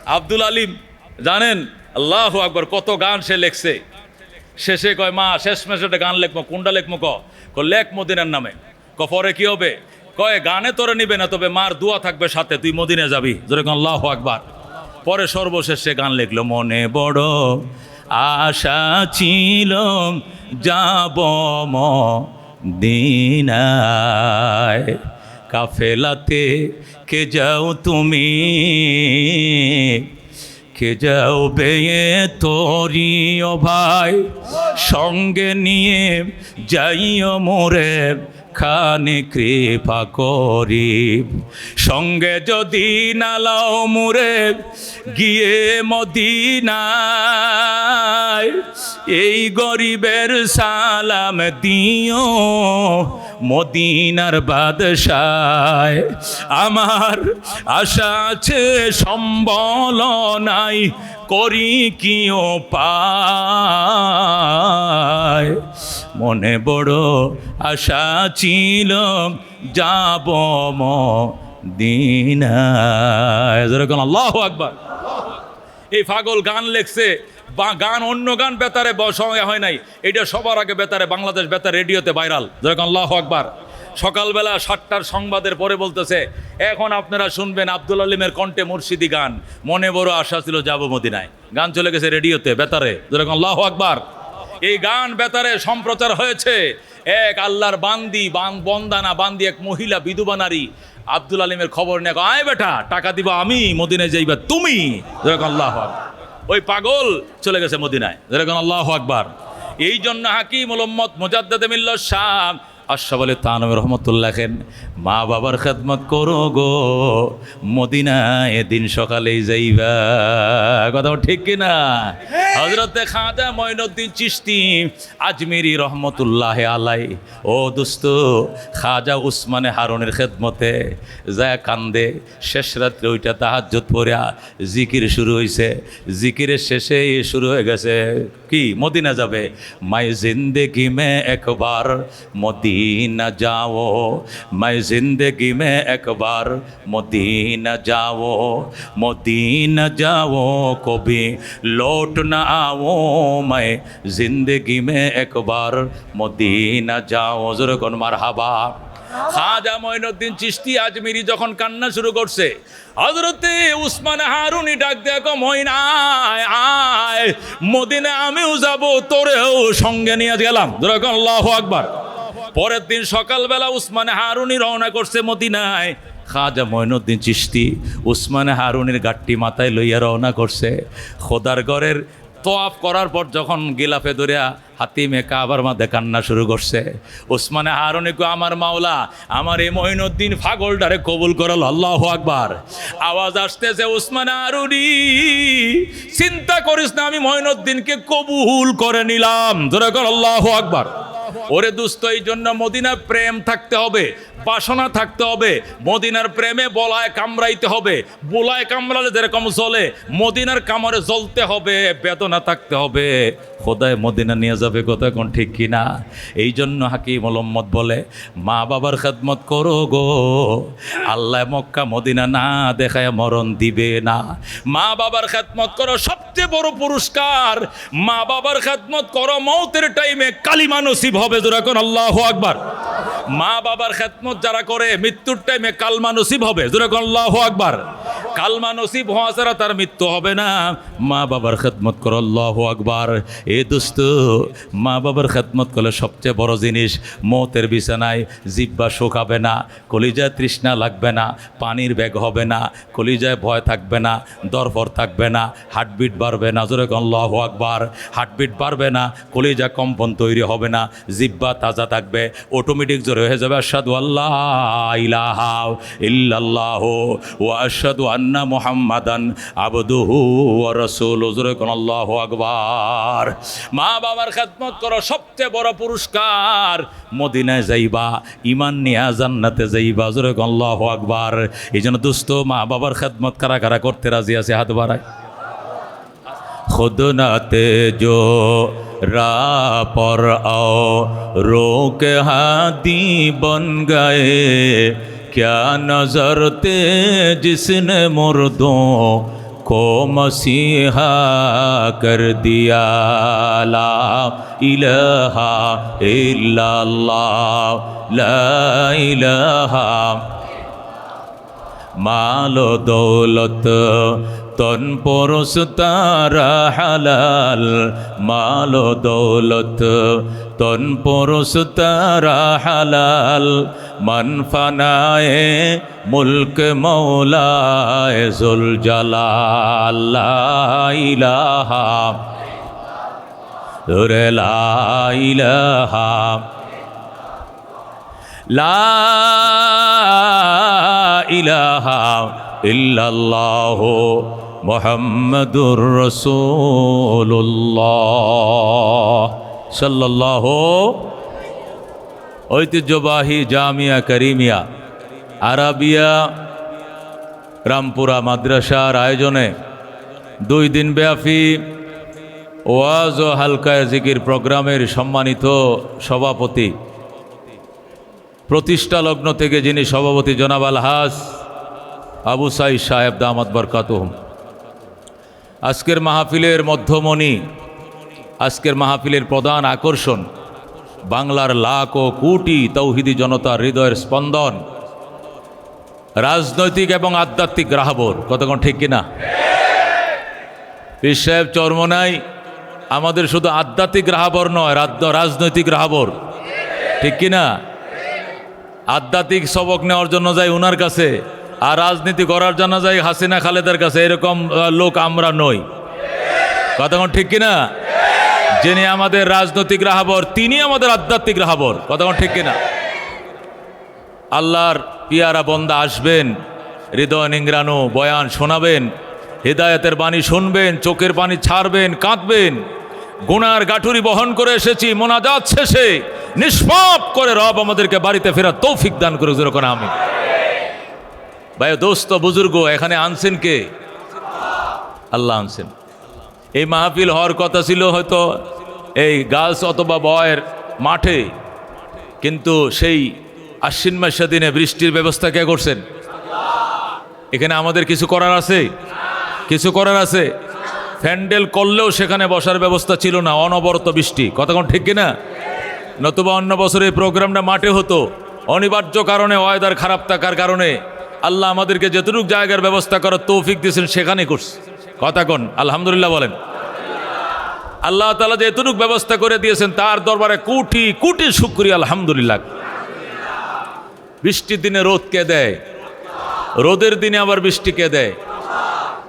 আব্দুল আলিম জানেন আল্লাহু আকবার কত গান সে লেখছে। শেষে কয় মা শেষ মেশে একটা গান লেখবো, কোনটা লেখবো ক লেখ মদিনার নামে। পরে কি হবে? কয় গানে তোরে নিবে না, তবে মার দোয়া থাকবে সাথে, তুই মদিনা যাবি। যেরকম আল্লাহু আকবার। পরে সর্বশেষ সে গান লিখলো, মনে বড় আশা ছিল যাব মদিনায়, কাফেলাতে কে যাও তুমি, কে যাও বেয়ে তোরি ও ভাই, সঙ্গে নিয়ে যাইও মোরে খানে কৃপা করি, সঙ্গে যদি নালাও মুরে গিয়ে মদিনায়, এই গরিবের সালাম দিও মদিনার বাদশায়। আমার আশা আছে সম্বল নাই, করি কি উপায়, মনে বড় আশা ছিল যাব মদিনায়। যেরকম আল্লাহু আকবার। এই পাগল গান লেখছে, বা গান অন্য গান বেতারে সময় হয় নাই, এটা সবার আগে বেতারে, বাংলাদেশ বেতার রেডিওতে ভাইরাল। যেরকম আল্লাহু আকবার। সকালবেলা 7টার সংবাদের পরে বলতেছে, এখন আপনারা শুনবেন আব্দুল আলিমের কণ্ঠে মুর্শিদি গান, মনে বড় আশা ছিল যাব মদিনায়। গান চলে গেছে রেডিওতে, বেতারে। যেরকম আল্লাহু আকবার। এই গান বেতারে সম্প্রচার হয়েছে। এক আল্লাহর বান্দি বন্দানা বান্দি, এক মহিলা বিধবা নারী আব্দুল আলিমের খবর নিয়ে, আয় বেটা টাকা দিব আমি, মদিনায় যাইবা তুমি। যেরকম আল্লাহু আকবার। ওই পাগল চলে গেছে মদিনায়। যেরকম আল্লাহু আকবার। এই জন্য হাকিম উম্মত মুজাদ্দিদ মিল্লাত শাহ আশরাফ আলী থানভী রহমতুল্লাহ লেখেন, মা বাবার খেদমত করো গো, মদিনায় দিন সকালেই যাইবা। কথা ঠিক কিনা? হযরতে খাজা মঈনুদ্দিন চিশতি আজমিরি রহমতুল্লাহ আলাই, ও দোস্ত খাজা উসমানে হারুনের খেদমতে যায় কান্দে। শেষ রাত্রে ওইটা তাহাজ্জুদ পড়া জিকির শুরু হয়েছে। জিকিরের শেষে শুরু হয়ে গেছে কি? মদিনা যাবে। মাই জিন্দেগি মে একবার মদিনা যাও, মাই জিন্দেগি মে একবার মদিনা যাও, মদিনা যাও কবি লौट না आओ, मैं जिंदगी में एक बार মদিনা যাও। জোরে কোন মারহাবা। খাজা মঈনুদ্দিন চিশতি আজমিরি যখন কান্না শুরু করছে, হযরতে উসমান হারুনি ডাক দেখো, মঈন আয় আয়, মদিনা আমিও যাব, তোরেও সঙ্গে নিয়ে গেলাম। জোরে কোন আল্লাহু আকবার। পরের দিন সকালবেলা উসমান হারুনি রওনা করছে মদিনায়। খাজা মঈনুদ্দিন চিশতি উসমান হারুনির গাট্টি মাথায় লইয়া রওনা করছে। খোদার ঘরের তোয়াফ করার পর যখন গিলাফে ধরিয়া হাতিমে কাবার মধ্যে কান্না শুরু করছে, উসমান হারুনি কো, আমার মাওলা আমার এই মঈনুদ্দিন পাগলটারে কবুল করল। আল্লাহু আকবার। আওয়াজ আসতেছে, উসমান হারুনি চিন্তা করিস না, আমি মঈনুদ্দিনকে কবুল করে নিলাম। ধরে কর আল্লাহু আকবার। ওরে দোস্ত, এই জন্য মদিনার প্রেম থাকতে হবে, বাসনা থাকতে হবে। মদিনার প্রেমে বলায় কামড়াইতে হবে। বোলায় কামড়ালে যেরকম জ্বলে, মদিনার কামড়ে জ্বলতে হবে, বেদনা থাকতে হবে। খোদায় মদিনা নিয়ে যাবে। কথা কোন ঠিক কিনা? এই জন্য হাকিম উম্মত বলে, মা বাবার খেদমত করো গো, আল্লাহ মক্কা মদিনা না দেখায় মরণ দিবে না। মা বাবার খেদমত করো, সবচেয়ে বড় পুরস্কার। মা বাবার খেদমত করো, মৌতের টাইমে কালিমা নসিব হবে। যেরকম আল্লাহু আকবার। মা বাবার খেদমত যারা করে, মৃত্যুর টাইমে কালমা নসিব হবে। যেরকম আল্লাহু আকবার। কালমা নসিব হওয়া ছাড়া তার মৃত্যু হবে না। মা বাবার খেদমত করো। আল্লাহু আকবার। এ দোস্ত, মা বাবার খেদমত করলে সবচেয়ে বড় জিনিস, মৌতের বিছানায় জিহ্বা শুকাবে না, কলিজায় তৃষ্ণা লাগবে না, পানির ব্যাগ হবে না, কলিজায় ভয় থাকবে না, দরপর থাকবে না, হার্টবিট বাড়বে না। যেরকম আল্লাহু আকবার। হার্টবিট বাড়বে না, কলিজা কম্পন তৈরি হবে না, জিহ্বা তাজা থাকবে, অটোমেটিক জোরে হয়ে যাবে আশহাদু আল্লা ইলাহা ইল্লাল্লাহু ওয়া আশহাদু আন্না মুহাম্মাদান আবদুহু ওয়া রাসূলুহু। যেরকম আল্লাহু আকবার। মা বাবার খেদমত করো, সবচেয়ে বড় পুরস্কার। মদিনায় যাইবা, ঈমান নিয়া জান্নাতে যাইবা। যেরকম আল্লাহু আকবার। এই জন্য দোস্ত, মা বাবার খেদমত কারা কারা করতে রাজি আছে? হাত বাড়ায়। खुद नाते जो राह पर आओ, रोक हादी बन गए, क्या नजर थे जिसने मुर्दों को मसीहा कर दिया। ला इलाहा इल्लल्लाह ला इलाहा। मालो दौलत तन परोस तारा हलाल, मालो दौलत तन परोस तारा हलाल। मन फनाए मुल्क मौलाए जुल जलाल। ला इलाहा ला इलाहा ला इलाहा इल्लल्लाहु मुहम्मदुर রাসূলুল্লাহ সাল্লাল্লাহু। ঐতিহ্যবাহী জামিয়া কারিমিয়া আরাবিয়া রামপুরা মাদ্রাসার আয়োজনে 2 দিন ব্যাপী ওয়াজ ও হালকা জিকির প্রোগ্রামের সম্মানিত সভাপতি, প্রতিষ্ঠা লগ্ন থেকে যিনি সভাপতি জনাব আলহাজ আবু সাইদ সাহেব দামাত বরকাতুহুম, আজকের মাহফিলের মধ্যমণি, আজকের মাহফিলের প্রধান আকর্ষণ, বাংলার লাখ ও কোটি তৌহিদি জনতার হৃদয়ের স্পন্দন, রাজনৈতিক এবং আধ্যাত্মিক রাহবর। কতক্ষণ ঠিক কিনা? পীর সাহেব চরমনাই আমাদের শুধু আধ্যাত্মিক রাহবর নয়, রাজনৈতিক রাহবর। ঠিক কিনা? আধ্যাত্মিক সবক নেওয়ার জন্য যাই ওনার কাছে, আর রাজনীতি করার জন্য যাই হাসিনা খালেদার কাছে। এরকম লোক আমরা নই। কতক্ষণ ঠিক কিনা? যিনি আমাদের রাজনৈতিক রাহবর তিনি আমাদের আধ্যাত্মিক রাহবর। কতক্ষণ ঠিক কিনা? আল্লাহর পিয়ারা বন্দা আসবেন, হৃদয় নিংড়ানো বয়ান শোনাবেন, হৃদায়তের বাণী শুনবেন, চোখের পানি ছাড়বেন, কাঁদবেন। গুনার গাঠুরি বহন করে এসেছি, মোনাজাত শেষে নিষ্পাপ করে রব আমাদেরকে বাড়িতে ফেরার তৌফিক দান করে যেরকম আমি। ভাই দোস্ত বুজুর্গ, এখানে আনছেন কে? আল্লাহ আনছেন। এই মাহফিল হওয়ার কথা ছিল হয়তো এই গার্লস অথবা বয়ের মাঠে, কিন্তু সেই আশ্বিন মাসের দিনে বৃষ্টির ব্যবস্থা কে করছেন? এখানে আমাদের কিছু করার আছে? কিছু করার আছে? প্যান্ডেল করলেও সেখানে বসার ব্যবস্থা ছিল না, অনবরত বৃষ্টি। কতক্ষণ ঠিক কিনা? নতুবা অন্য বছর এই প্রোগ্রামটা মাঠে হতো, অনিবার্য কারণে, ওয়েদার খারাপ থাকার কারণে আল্লাহ আমাদেরকে যেটুকু জায়গার ব্যবস্থা করার তৌফিক দিয়েছেন সেখানে করছে। কথা কোন আলহামদুলিল্লাহ বলেন। আল্লাহ তাআলা যে এতটুকু ব্যবস্থা করে দিয়েছেন তার দরবারে কোটি কোটি শুকরিয়া আলহামদুলিল্লাহ। বৃষ্টির দিনে রোদ কে দেয়? রোদের দিনে আবার বৃষ্টি কে দেয়?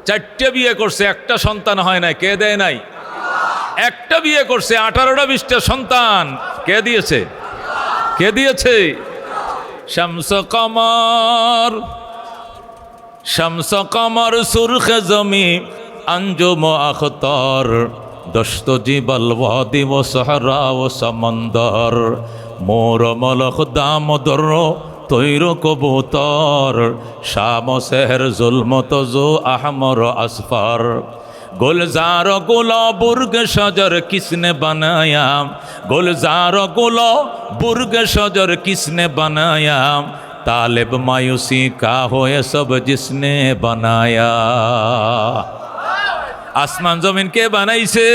4টে বিয়ে করছে, একটা সন্তান হয় নাই, কে দেয় নাই? একটা বিয়ে করছে, 18টা 20টা সন্তান, কে দিয়েছে? কে দিয়েছে? শামস কমর, শামস কমর সুরখে জমি আঞ্জুম আখতার, দস্ত জিবল ওয়াদি ও সাহরা ও সমন্দর, মোর মলখ দামোদর তৈর কবুতর, শাম সেহর জুলমত জো আহমর আসফার, गुलजार गुलो बुर्ग शजर किसने बनाया, गुलजार गुलो बुर्ग शजर किसने बनाया, तालिब मायूसी का हो ये सब जिसने बनाया। आसमान जमीन के बनाइसे,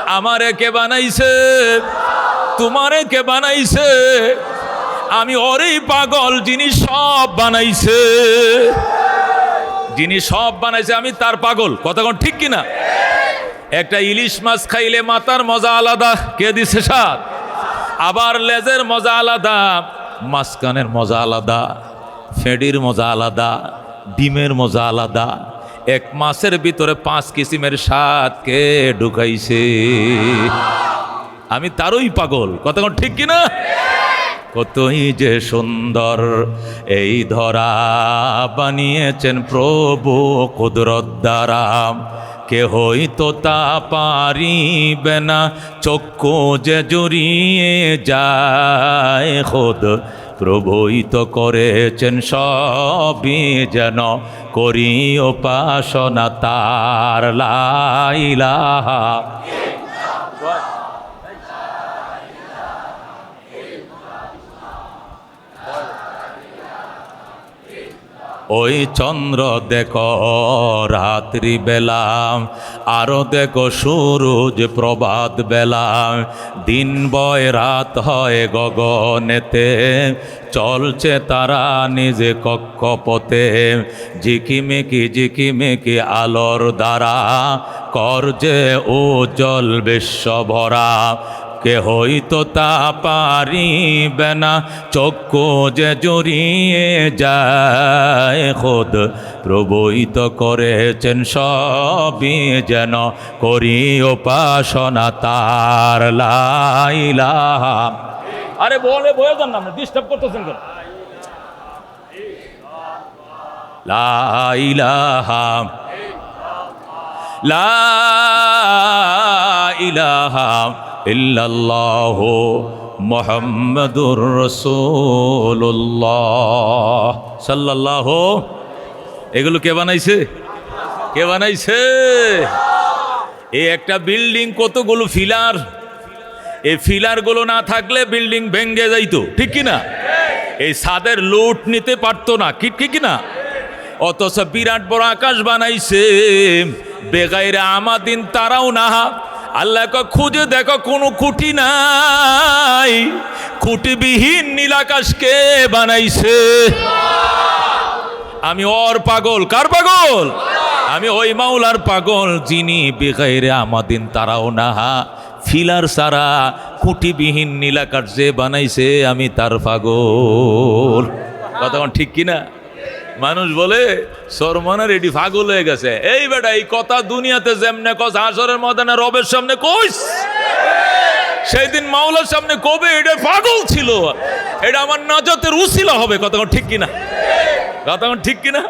आमारे के बनाइसे, तुम्हारे के बनाइसे, आमी ओरे पागल जिनी सब बनाइसे, যিনি সব বানাইছে আমি তার পাগল। কতক্ষণ ঠিক কিনা? একটা ইলিশ মাছ খাইলে মাথার মজা আলাদা, কে দিছে স্বাদ? আবার লেজের মজা আলাদা, মাঝখানের মজা আলাদা, ফেডির মজা আলাদা, ডিমের মজা আলাদা। এক মাছের ভিতরে 5 কিসিমের স্বাদ কে ঢুকাইছে? আমি তারই পাগল। কতক্ষণ ঠিক কিনা? কতই যে সুন্দর এই ধরা বানিয়েছেন প্রভু কুদরত দ্বারা, কেহই তো তা পারিবে না, চক্ষু যে জুড়িয়ে যায় খোদ প্রভুই তো করেছেন সবই, যেন করি উপাসনা তার। লা ইলাহা ওই চন্দ্র দেখো রাত্রি বেলা, আরো দেখো সূরজ প্রভাত বেলা, দিন বয় রাত হয় গগনেতে, চলছে তারা নিজে কক্ষপথে, ঝিকিমিকি আলোর দ্বারা করছে উজ্জ্বল বিশ্ব ভরা, কেহই তো তা পারিবে না, চক্ষু যে জড়িয়ে যায় খোদ প্রভুই তো করেছেন সবই, যেন করি উপাসনা তার। লা ইলাহা, আরে বলে বয়ে যান না, ডিস্টার্ব করতেছেন কেন? লা ইলাহা, লা ইলাহা ইল্লাল্লাহু মুহাম্মাদুর রাসূলুল্লাহ সাল্লাল্লাহু। এগুলো কে বানাইছে? কে বানাইছে? এই একটা বিল্ডিং কতগুলো ফিলার, এই ফিলারগুলো না থাকলে বিল্ডিং ভেঙে যাইতো, ঠিক কি না? এই ছাদের লুট নিতে পারতো না, কি না? অথচ বিরাট বড় আকাশ বানাইছে, বেগাইরে আমাদিন তারাও না। আল্লাহ খুঁজে দেখো কোনো খুঁটি নাই, খুঁটিবিহীন নীল আকাশকে বানাইছে। আমি ওর পাগল। কার পাগল? আমি ওই মাওলার পাগল, যিনি বেগাইরে আমাদিন তারাও না, ফিলার সারা খুঁটিবিহীন নীল আকাশ যে বানাইছে, আমি তার পাগল। কতক্ষণ ঠিক কিনা? মানুষ বলে সরমানা রেডি পাগল হয়ে গেছে। এই বেটা, এই কথা দুনিয়াতে যেমনে কস, হাসরের ময়দানে রবের সামনে কইস, সেই দিন মাওলার সামনে কবে এটা পাগল ছিল, এটা আমার নাজাতের উসিলা হবে। কতক্ষণ ঠিক কিনা? কতক্ষণ ঠিক কিনা?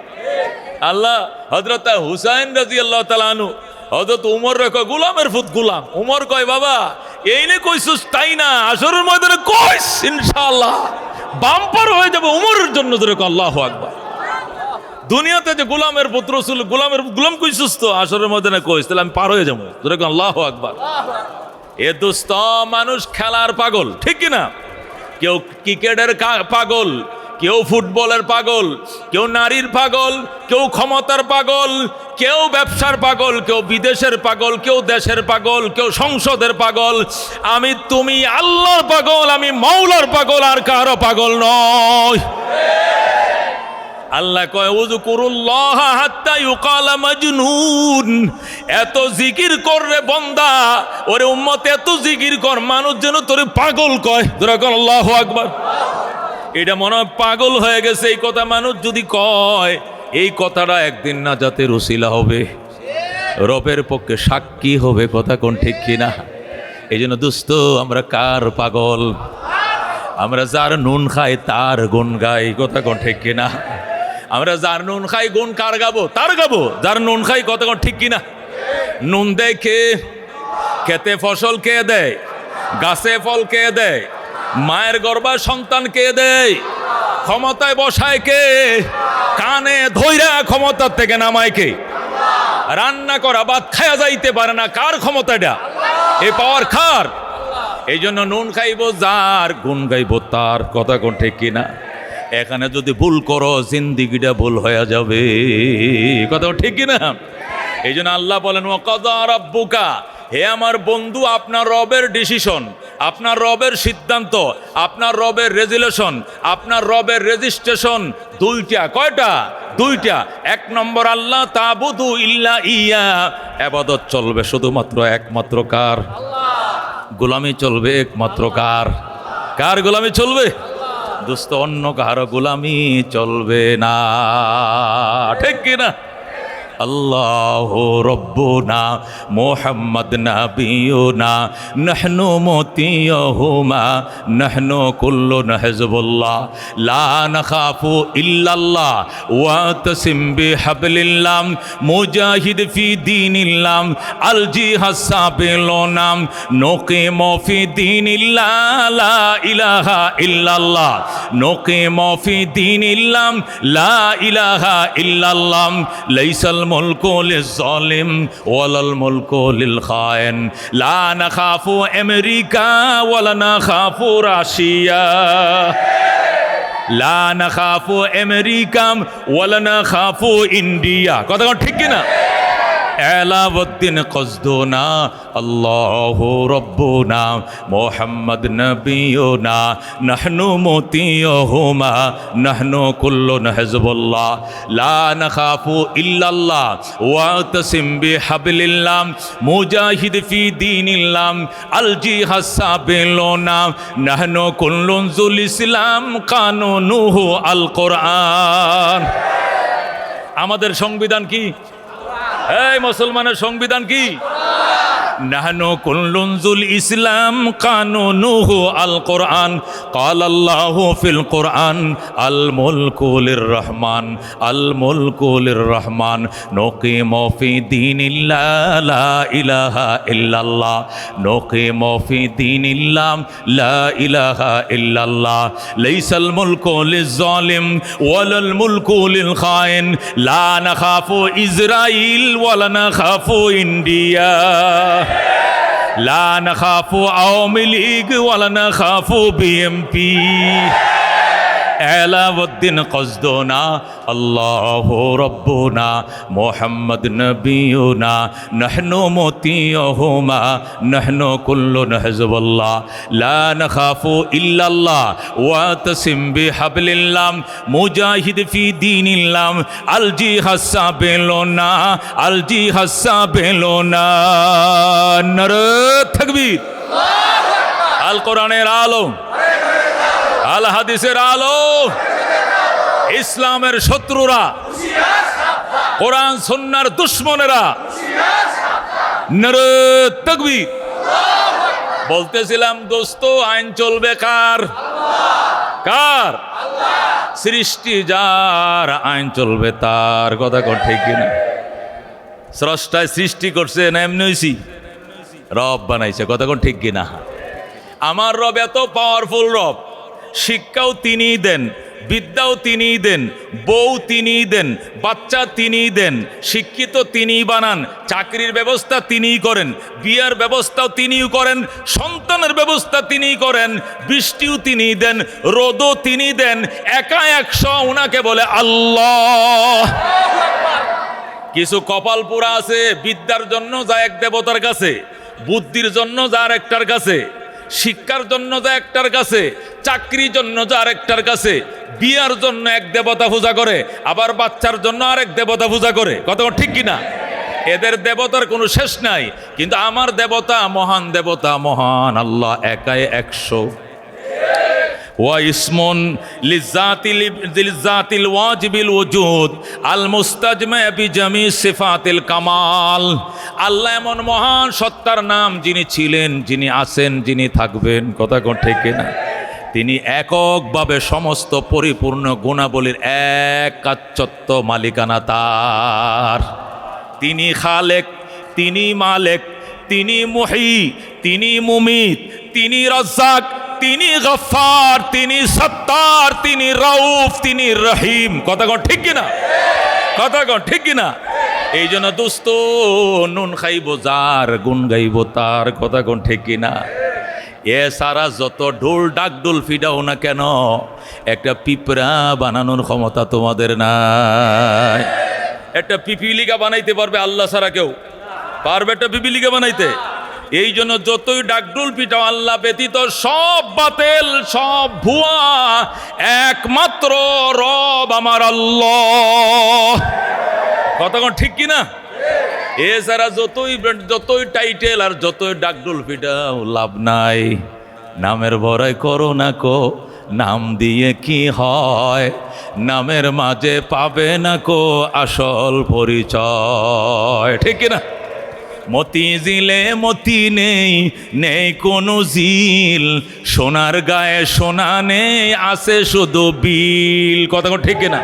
আল্লাহ হযরত হুসাইন রাদিয়াল্লাহু তাআলা আনহু হযরত উমর রে কয়, গোলামের ফুত গোলাম। উমর কয়, বাবা এই নে কইছস তাই না, হাসরের ময়দানে কইস, ইনশাআল্লাহ বাম্পার হয়ে যাবে উমরের জন্য। ধরে কয় আল্লাহু আকবার। দুনিয়াতে যে গোলামের পুত্র ছিল, গোলাম কইছস তো, হাসরের ময়দানে কইস, তাহলে আমি পার হয়ে যাবো। ধরে কয় আল্লাহু আকবার। এ দোস্ত, মানুষ খেলার পাগল, ঠিক কিনা? কেউ ক্রিকেটের পাগল, কেউ ফুটবলের পাগল, কেউ নারীর পাগল, কেউ ক্ষমতার পাগল, কেউ ব্যবসার পাগল, কেউ বিদেশের পাগল, কেউ দেশের পাগল, কেউ সংসদের পাগল। আমি তুমি আল্লাহর পাগল, আমি মাওলার পাগল, আর কারো পাগল নয়। আল্লাহ কয়, উযকুরুল্লাহ হাত্তা ইউকালা মাজনুন। এত জিকির কর রে বান্দা, ওরে উম্মত এত জিকির কর, মানুষ যেন তোরে পাগল কয়। ধরে কর আল্লাহু আকবার। এটা মনে হয় পাগল হয়ে গেছে। এই কথা মানুষ যদি কয়, এই কথাটা একদিন নাজাতের উসিলা হবে, রবের পক্ষে সাক্ষী হবে। কথা কোন ঠিক কিনা? এই জন্য দোস্ত, আমরা কার পাগল? আমরা যার নুন খাই তার গুণ গাই। কথা কোন ঠিক কিনা? আমরা যার নুন খাই, গুণ কার গাবো? তার গাবো, যার নুন খাই। কথা কোন ঠিক কিনা? নুন দেয় কে? খেতে ফসল কে দেয়? গাছে ফল কে দেয়? মায়ের গর্ভায় সন্তান কে দেয়? ক্ষমতায় বসায় কে? কানে ধইরা ক্ষমতার থেকে নামায় কে? রান্না করা ভাত খায়া যাইতে পারে না, কার ক্ষমতাটা? এ পাওয়ার খার। এই জন্য নুন খাইব যার, গুণ গাইব তার। কথা কোন ঠিক কিনা? এখানে যদি ভুল করো, জিন্দিগিটা ভুল হয়ে যাবে। কথা ঠিক কিনা? এই জন্য আল্লাহ বলেন, ওয়াকাযা রাব্বুকা, হে আমার বন্ধু, আপনার রবের ডিসিশন, আপনার রবের সিদ্ধান্ত, আপনার রবের রেজুলেশন, আপনার রবের রেজিস্ট্রেশন দুইটা। কয়টা? দুইটা। এক নম্বর, আল্লাহ তাবুদু ইল্লা ইয়া, ইবাদত চলবে শুধুমাত্র একমাত্র কার? গোলামি চলবে একমাত্র কার? কার গোলামি চলবে? দোস্ত, অন্য কারো গোলামি চলবে না। ঠিক কিনা? আল্লাহু রব্বুনা মুহাম্মদ নাবিয়ুনা নাহনু মুতিয়ুহুমা নাহনু কুল্লুন হিজবুল্লাহ লা নাখাফু ইল্লাল্লাহ ওয়া তাসিম বিহাবলিল্লাহ মুজাহিদ ফি দীনিল্লাহ আল জিহাদ সাবিলুনা নুকিমু ফি দীনিল্লাহ লা ইলাহা ইল্লাল্লাহ নুকিমু ফি দীনিল্লাহ লা ইলাহা ইল্লাল্লাহ লাইসাল মুলকু লিজ-জালিম ওয়ালাল মুলকু লিল খায়েন লা নাখাফু আমেরিকা ওয়ালা নাখাফু রাশিয়া। লা নাখাফু আমেরিকা ওয়ালা নাখাফু ইন্ডিয়া। কথা ঠিক কিনা? এলাউদ্দিন কসদুনা আল্লাহু রব্বুনা মুহাম্মদ নবিয়ুনা নাহনু মুতিয়ুহুমা নাহনু কুল্লুন হিজবুল্লাহ লা নাখাফু ইল্লাল্লাহ ওয়াতাসিম বিহাবলিল্লাহ মুজাহিদ ফি দীনিল্লাহ আল জিহাদ সাবিলুনা নাহনু কুল্লুন যুল ইসলাম কানুনুহু আল কোরআন। আমাদের সংবিধান কি? এই মুসলমানের সংবিধান কি? নাহনু কুল্লুনজুল ইসলাম কানুনুহু আল কোরআন ক্বাল আল্লাহু ফিল কোরআন আল মুলকু লির রহমান আল মুলকু লির রহমান নুকিমু ফি দীনিল্লাহ লা ইলাহা ইল্লাল্লাহ নুকিমু ফি দীনিল্লাহ লা ইলাহা ইল্লাল্লাহ লাইসাল মুলকু লিজ জালিম ওয়ালাল মুলকু লিল খাইন লা নাখাফু ইসরাইল ওয়ালা নাখাফু ইন্ডিয়া লা নাখাফু আওয়ামী লীগ ওয়ালা নাখাফু বিএমপি। এলাউদ্দিন কসদুনা আল্লাহু রব্বুনা মুহাম্মদ নবিয়ুনা নাহনু মুতিয়ুহুমা নাহনু কুল্লুন হিজবুল্লাহ লা নাখাফু ইল্লাল্লাহ ওয়াতাসিম বিহাবলিল্লাহ মুজাহিদ ফি দীনিল্লাহ আল জিহাদ সাবিলুনা আল জিহাদ সাবিলুনা। নারে তাকবীর। আল কোরআনের আলো, আল হাদিসের আলো, ইসলামের শত্রুরা, কোরআন সুন্নাহর দুশমনেরা নারে তাকবীর। বলতেছিলাম দোস্ত, আইন চলবে কার? কার? সৃষ্টি যার, আইন চলবে তার। কথা কোন ঠিক কিনা? স্রষ্টায় সৃষ্টি করছে না এমনি হইছি? রব বানাইছে। কথা কোন ঠিক কিনা? আমার রব এত পাওয়ারফুল রব, শিক্ষাও তিনিই দেন, বিদ্যাও তিনিই দেন, বউ তিনিই দেন, বাচ্চা তিনিই দেন, শিক্ষিত তিনিই বানান, চাকরির ব্যবস্থা তিনিই করেন, বিয়ার ব্যবস্থাও তিনিই করেন, সন্তানের ব্যবস্থা তিনিই করেন, বৃষ্টিও তিনিই দেন, রোদও তিনি দেন। একা 100 ওনাকে বলে আল্লাহ। কিছু কপাল পোড়া আছে, বিদ্যার জন্য যায় এক দেবতার কাছে, বুদ্ধির জন্য যার একটার কাছে, শিক্ষার জন্য যা একটার কাছে, চাকরির জন্য যা আরেকটার কাছে, বিয়ার জন্য এক দেবতা পূজা করে, আবার বাচ্চার জন্য আরেক দেবতা পূজা করে। কথা ঠিক কিনা? এদের দেবতার কোনো শেষ নাই, কিন্তু আমার দেবতা মহান দেবতা, মহান আল্লাহ একাই 100। ওয়া ইসমুন লিজাতিল ওয়াজিবিল ওজুদ আল মুস্তাজমা বিজামি সিফাতিল কামাল। আল্লাহ এমন মহান সত্তার নাম, যিনি ছিলেন, যিনি আছেন, যিনি থাকবেন। কথা কোন ঠিক কিনা? তিনি এককভাবে সমস্ত পরিপূর্ণ গুণাবলীর একাচ্ছত্ব মালিকানা তার। তিনি খালেক, তিনি মালেক, তিনি মুহি, তিনি মুমিত, তিনি রাজ্জাক, তিনি গফফার, তিনি সত্তার, তিনি রাউফ, তিনি রহিম। কথা কোন ঠিক কিনা? কথা কোন ঠিক কিনা? এই জন্য দোস্ত, নুন খাইব যার, গুণ গাইব তার। কথা কোন ঠিক কিনা? এ সারা যত ঢোল ডাকডোল ফিডাও না কেন, একটা পিঁপড়া বানানোর ক্ষমতা তোমাদের নাই। একটা পিপিলিকা বানাইতে পারবে আল্লাহ ছাড়া কেউ? পারবে একটা পিপিলিকা বানাইতে? এই জন্য যতই ডাকডোল পিটাও, আল্লাহ ব্যতীত সব বাতেল, সব ভুয়া, একমাত্র রব আমার আল্লাহ। কতক্ষণ ঠিক কিনা? এছাড়া যতই টাইটেল আর যতই ডাকডোল পিটাও লাভ নাই। নামের ভরাই করো না কো, নাম দিয়ে কি হয়? নামের মাঝে পাবে না কো আসল পরিচয়। ঠিক কিনা? মতি জিলে মতি নেই, নেই কোনো জিল, সোনার গায়ে সোনা নেই, আছে শুধু বিল। কথা ঠিক কিনা?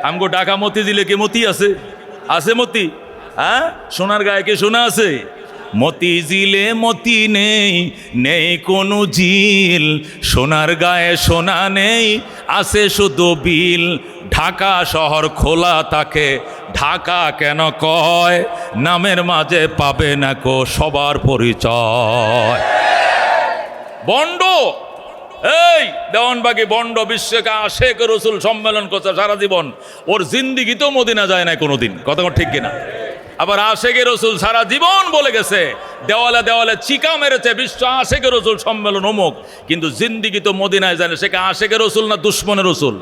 আমগো ঢাকা মতি জিলে কি মতি আছে? আছে মতি? হ্যাঁ, সোনার গায়ে কি সোনা আছে? মতি জিলে মতি নেই, নেই কোনো ঝিল, সোনার গায়ে সোনা নেই, আছে শুধু বিল। ঢাকা শহর খোলা থাকে, ঢাকা কেন কয়? নামের মাঝে পাবে না কো সবার পরিচয়। বন্ড এই দেওয়ানবাগী বন্ড বিশ্বকে আশেক রসুল সম্মেলন করছে সারা জীবন, ওর জিন্দিগিতেও মদিনা যায় না কোনোদিন, কথা ঠিক কিনা? আবার আশেকে রসুল সারা জীবন বলে গেছে, দেওয়ালে দেওয়ালে চিকা মেরেছে বিশ্ব আশেকে রসুল সম্মেলন অমুক, কিন্তু জিন্দিগি তো মদিনায় যায় না। সে আশেকে রসুল না দুশ্মনের রসুল?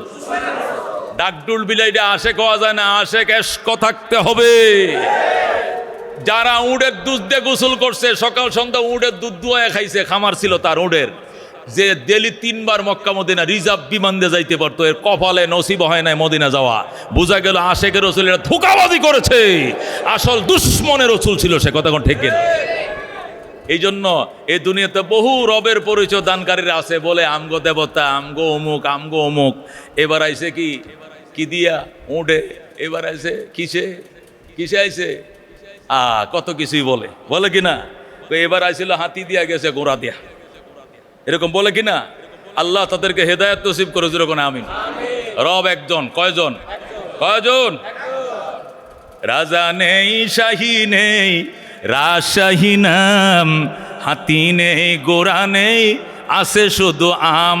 ডাকডুল বিলাইটা আশেক হওয়া যায় না, আশেক এশক থাকতে হবে। যারা উটের দুধ দিয়ে গোসল করছে, সকাল সন্ধ্যা উটের দুধ দুয়ায় খাইছে, খামার ছিল তার উটের, যে ডেলি 3 বার মক্কা মদিনা রিজার্ভ বিমান দিয়ে যাইতে পারতো, এর কপালে নসিব হয় নাই মদিনা যাওয়া। বোঝা গেল আশেকের রসুল এরা ধোঁকাবাজি করেছে, আসল দুশ্মনের রসুল ছিল সে, কথা কোন ঠিক কিনা? এই জন্য এই দুনিয়াতে বহু রবের পরিচয় দানকারীরা আছে, বলে আমগো দেবতা, আমগো অমুক, আমগো অমুক। এবার আইছে কি দিয়া উঠে, এবার আইছে কিসে আইছে কত কিছুই বলে কিনা। এবার আইছিল হাতি দিয়া, গেছে ঘোড়া দিয়া, এরকম বলে কিনা। আল্লাহ তাদেরকে হেদায়েত নসিব করে, যেরকম আমিন। রব একজন, কয়জন? রাজা নেই, শাহী নেই, রাজশাহী নাম, হাতি নেই, গোড়া নেই, আছে শুধু আম।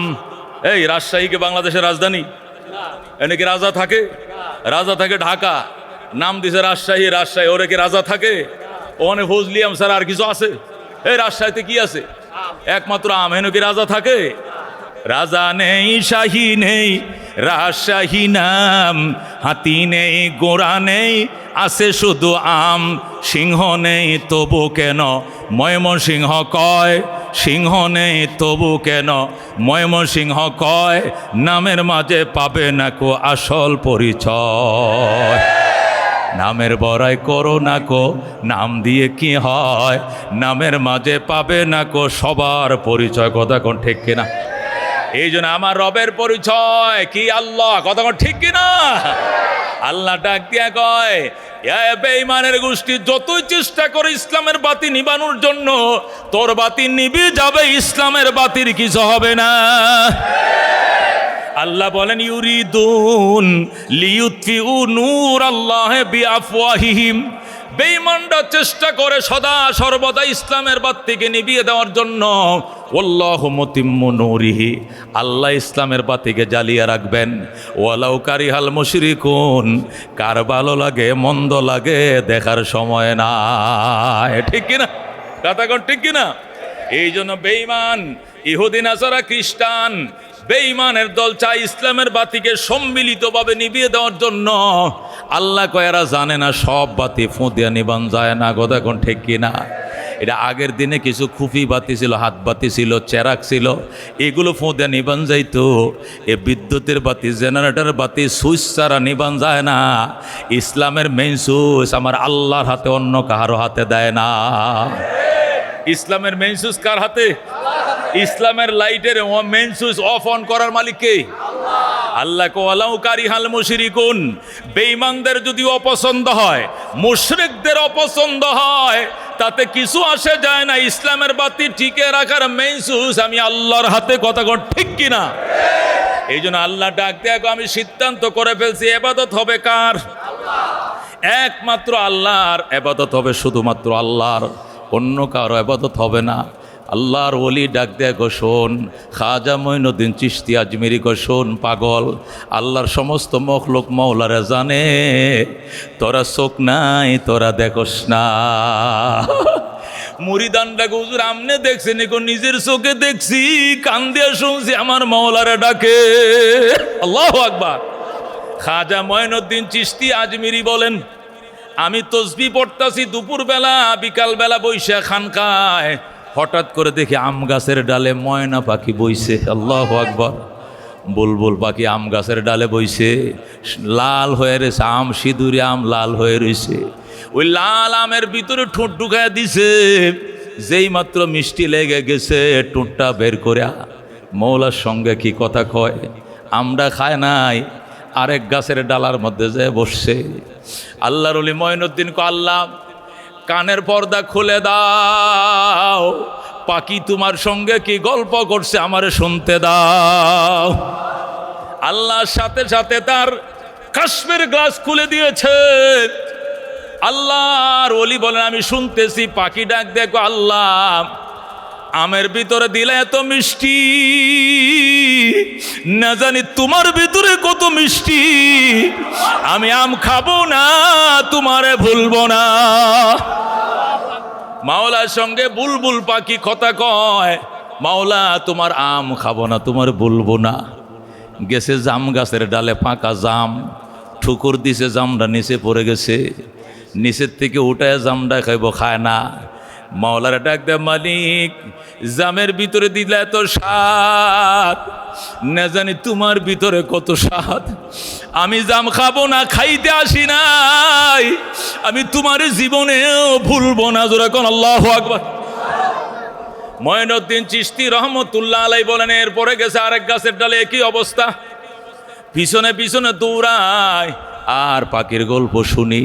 এই রাজশাহীকে বাংলাদেশের রাজধানী? এনে কি রাজা থাকে? রাজা থাকে ঢাকা, নাম দিছে রাজশাহী। ওরে কি রাজা থাকে? ওখানে ফজলিয়াম স্যার আর কিছু আছে? এই রাজশাহীতে কি আছে? একমাত্র আম। হেন কি রাজা থাকে? রাজা নেই, শাহী নেই, রাজশাহী নাম, হাতি নেই, গোড়া নেই, আছে শুধু আম। সিংহ নেই তবু কেন ময়মনসিংহ কয়, সিংহ নেই তবু কেন ময়মনসিংহ কয়, নামের মাঝে পাবে না কো আসল পরিচয়। নামের বড়াই করো না কো, নাম দিয়ে কি হয়, নামের মাঝে পাবে না কো সবার পরিচয়, কথা কোন ঠিক কিনা? এই জন্য আমার রবের পরিচয় কি? আল্লাহ, কথা কোন ঠিক কিনা? আল্লাহ ডাক দিয়া কয়, বেঈমানের গোষ্ঠী যতই চেষ্টা করে ইসলামের বাতি নিবানোর জন্য, তোর বাতি নিভে যাবে, ইসলামের বাতির কিছু হবে না। আল্লাহ বলেন, ইউরিদুন লিইউতফিউ নূর আল্লাহি বিআফওয়াহিহিম। বেঈমানরা চেষ্টা করে সদা সর্বদা ইসলামের বাতিকে নিভিয়ে দেওয়ার জন্য। ওয়াল্লাহু মুতিম্মু নূরিহি, আল্লাহ ইসলামের বাতিকে জ্বালিয়ে রাখবেন। ওয়ালাউ কারিহাল মুশরিকুন, কার ভালো লাগে মন্দ লাগে দেখার সময় নাই, ঠিক কিনা? কথা কোন ঠিক কিনা? এই জন্য বেঈমান, ইহুদি, নাসারা, খ্রিস্টান, বেঈমানের দল চাই ইসলামের বাতিকে সম্মিলিতভাবে নিভিয়ে দেওয়ার জন্য। আল্লাহ কয়েরা জানে না সব বাতি ফুঁদিয়া নিবান যায় না, কথা কোন ঠিক কিনা? এটা আগের দিনে কিছু খুফি বাতি ছিল, হাত বাতি ছিল, চেরাক ছিল, এগুলো ফুঁদিয়া নিবান যাইতো। এ বিদ্যুতের বাতি, জেনারেটর বাতি, সুইচ ছাড়া নিবান যায় না। ইসলামের মেইন সুইচ আমার আল্লাহর হাতে, অন্য কাহারও হাতে দেয় না। ইসলামের মেইন সুইচ কার হাতে? ইসলামের লাইটের মেইন সুইচ অফ অন করার মালিক কে? আল্লাহ। ওয়ালাউ কারিহাল মুশরিকুন, বেঈমানদের যদি অপছন্দ হয়, মুশরিকদের অপছন্দ হয়, তাতে কিছু আসে যায় না। ইসলামের বাতি টিকে রাখার মেইন সুইচ আমি আল্লাহর হাতে, কথা কোন ঠিক কিনা? এই জন্য আল্লাহ ডাক দেয়া, আমি সিদ্ধান্ত করে ফেলছি, ইবাদত হবে কার? একমাত্র আল্লাহর ইবাদত হবে, শুধুমাত্র আল্লাহর, অন্য কারো ইবাদত হবে না। আল্লাহর ওলি ডাক দেয়া, গো শোন, খাজা মঈনুদ্দিন চিশতি আজমিরি, গো শোন পাগল, আল্লাহর সমস্ত মখলুক মওলারে জানে, তোরা চোখ নাই, তোরা দেখোস না। মুরিদানটা হুজুর আমনে দেখছেন, গো নিজের চোখে দেখছি, কান দিয়ে শুনছি আমার মওলারে ডাকে। আল্লাহু আকবার। খাজা মঈনুদ্দিন চিশতি আজমিরি বলেন, আমি তসবিহ পড়তাছি দুপুরবেলা, বিকালবেলা বইসা খানকায়, হঠাৎ করে দেখি আম গাছের ডালে ময়না পাখি বইছে। আল্লাহু আকবার। বুলবুল পাখি আম গাছের ডালে বইছে, লাল হয়ে রয়েছে আম, সিঁদুরে আম লাল হয়ে রয়েছে। ওই লাল আমের ভিতরে ঠোঁট ঢুকায় দিছে, যেই মাত্র মিষ্টি লেগে গেছে, ঠোঁটটা বের করে মৌলার সঙ্গে কি কথা কয়, আমরা খায় নাই, আরেক গাছের ডালার মধ্যে যে বসছে। আল্লাহর ওলি মঈনুদ্দিন কো, আল্লাহ কানের পর্দা খুলে দাও, পাখি তোমার সঙ্গে কি গল্প করছে আমারে শুনতে দাও। আল্লাহর সাথে সাথে তার কাশ্মীর গ্লাস খুলে দিয়েছে। আল্লাহর ওলি বলেন, আমি শুনতেছি। পাখি ডাক দেখো, আল্লাহ আমের ভিতরে দিলে এত মিষ্টি, না জানি তোমার ভিতরে কত মিষ্টি। আমি আম খাবো না, তোমারে ভুলবো না। মাওলার সঙ্গে বুলবুল পাখি কথা কয়, মাওলা তোমার আম খাবো না, তোমার ভুলবো না। গেছে জাম গাছের ডালে, পাকা জাম, ঠুকুর দিছে, জামটা নিচে পড়ে গেছে। নিচের থেকে উঠায় জামটা খাইব, খায় না। মাওলার ডাক দে, মালিক জামের ভিতরে দিলে এত স্বাদ, না জানি তোমার ভিতরে কত স্বাদ। আমি জাম খাবো না, খাইতে আসি নাই, আমি তোমার জীবনেও ভুলবো না। জোরে কোন আল্লাহু আকবার। মঈনুদ্দিন চিশতি রহমতুল্লাহ আলাইহি বলেন, এরপরে গেছে আরেক গাছের ডালে, একই অবস্থা, পিছনে পিছনে দৌড়ায় আর পাখির গল্প শুনি।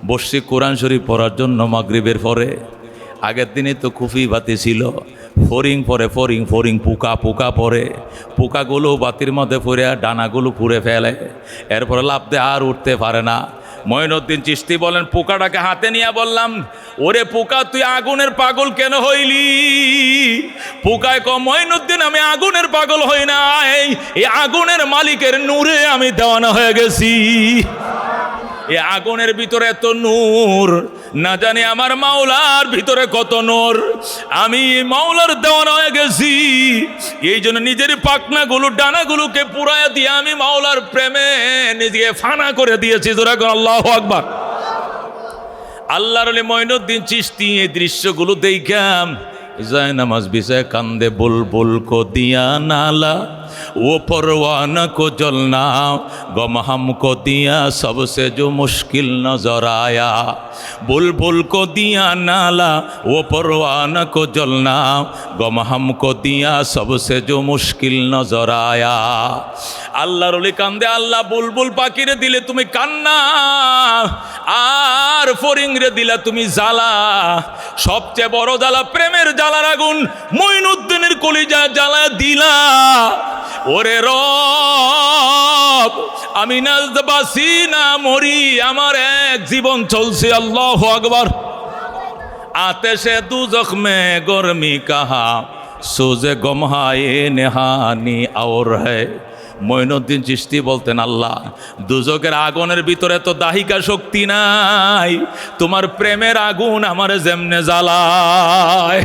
বসছি কোরআন শরীফ পড়ার জন্য মাগরিবের পরে। আগের দিনে তো কুফি বাতি ছিল, ফরিং পরে ফরিং ফরিং, পোকা পোকা পরে, পোকাগুলো বাতির মধ্যে পড়ে ডানাগুলো পুড়ে ফেলে, এরপরে লাফ দিয়ে আর উঠতে পারে না। মঈনুদ্দিন চিশতি বলেন, পোকাটাকে হাতে নিয়ে বললাম, ওরে পোকা তুই আগুনের পাগল কেন হইলি? পোকায় কয়, মঈনুদ্দিন আমি আগুনের পাগল হই না, এই আগুনের মালিকের নূরে আমি দেওয়ানা হয়ে গেছি। এ আগুনের ভিতরে এত নূর, না জানি আমার মাওলার ভিতরে কত নূর। আমি মাওলার দেওয়ানা হয়ে গেছি, এই জন্য নিজের পাখনাগুলো ডানাগুলোকে পুরাইয়া দিয়ে আমি মাওলার প্রেমে নিজেকে ফানা করে দিয়েছি। জোরে বলেন আল্লাহু আকবার। আল্লাহর ওলি মঈনুদ্দিন চিশতি এই দৃশ্যগুলো দেখাম যায় নামাজ বিছায় কান্দে, বুলবুল কো দিয়া নালা वो परवाना को जलना, गम हमको दिया सबसे जो मुश्किल नजर आया। बुलबुल को दिया नाला, वो परवाना को जलना, गम हमको दिया सबसे जो मुश्किल नजर आया। আল্লাহর ওলি কান্দে, আল্লাহ বুলবুল পাখিরে দিলে তুমি কান্না, আর ফরিং রে দিলা তুমি জ্বালা। সবচেয়ে বড় জ্বালা প্রেমের জ্বালার আগুন মঈনুদ্দিনের কলিজা জ্বালা দিলা। ওরে রব, আমি না বাসি না মরি, আমার এক জীবন চলছে। আল্লাহু আকবার। আতেশে দুজখ মে গরমি কাহা, সোজে গমহায়ে নেহানি और है। মঈনুদ্দিন চিশতি বলতেন, আল্লাহ দুজকের আগুনের ভিতরে তো দাহিকা শক্তি নাই, তোমার প্রেমের আগুন আমারে যেমনে জ্বালায়।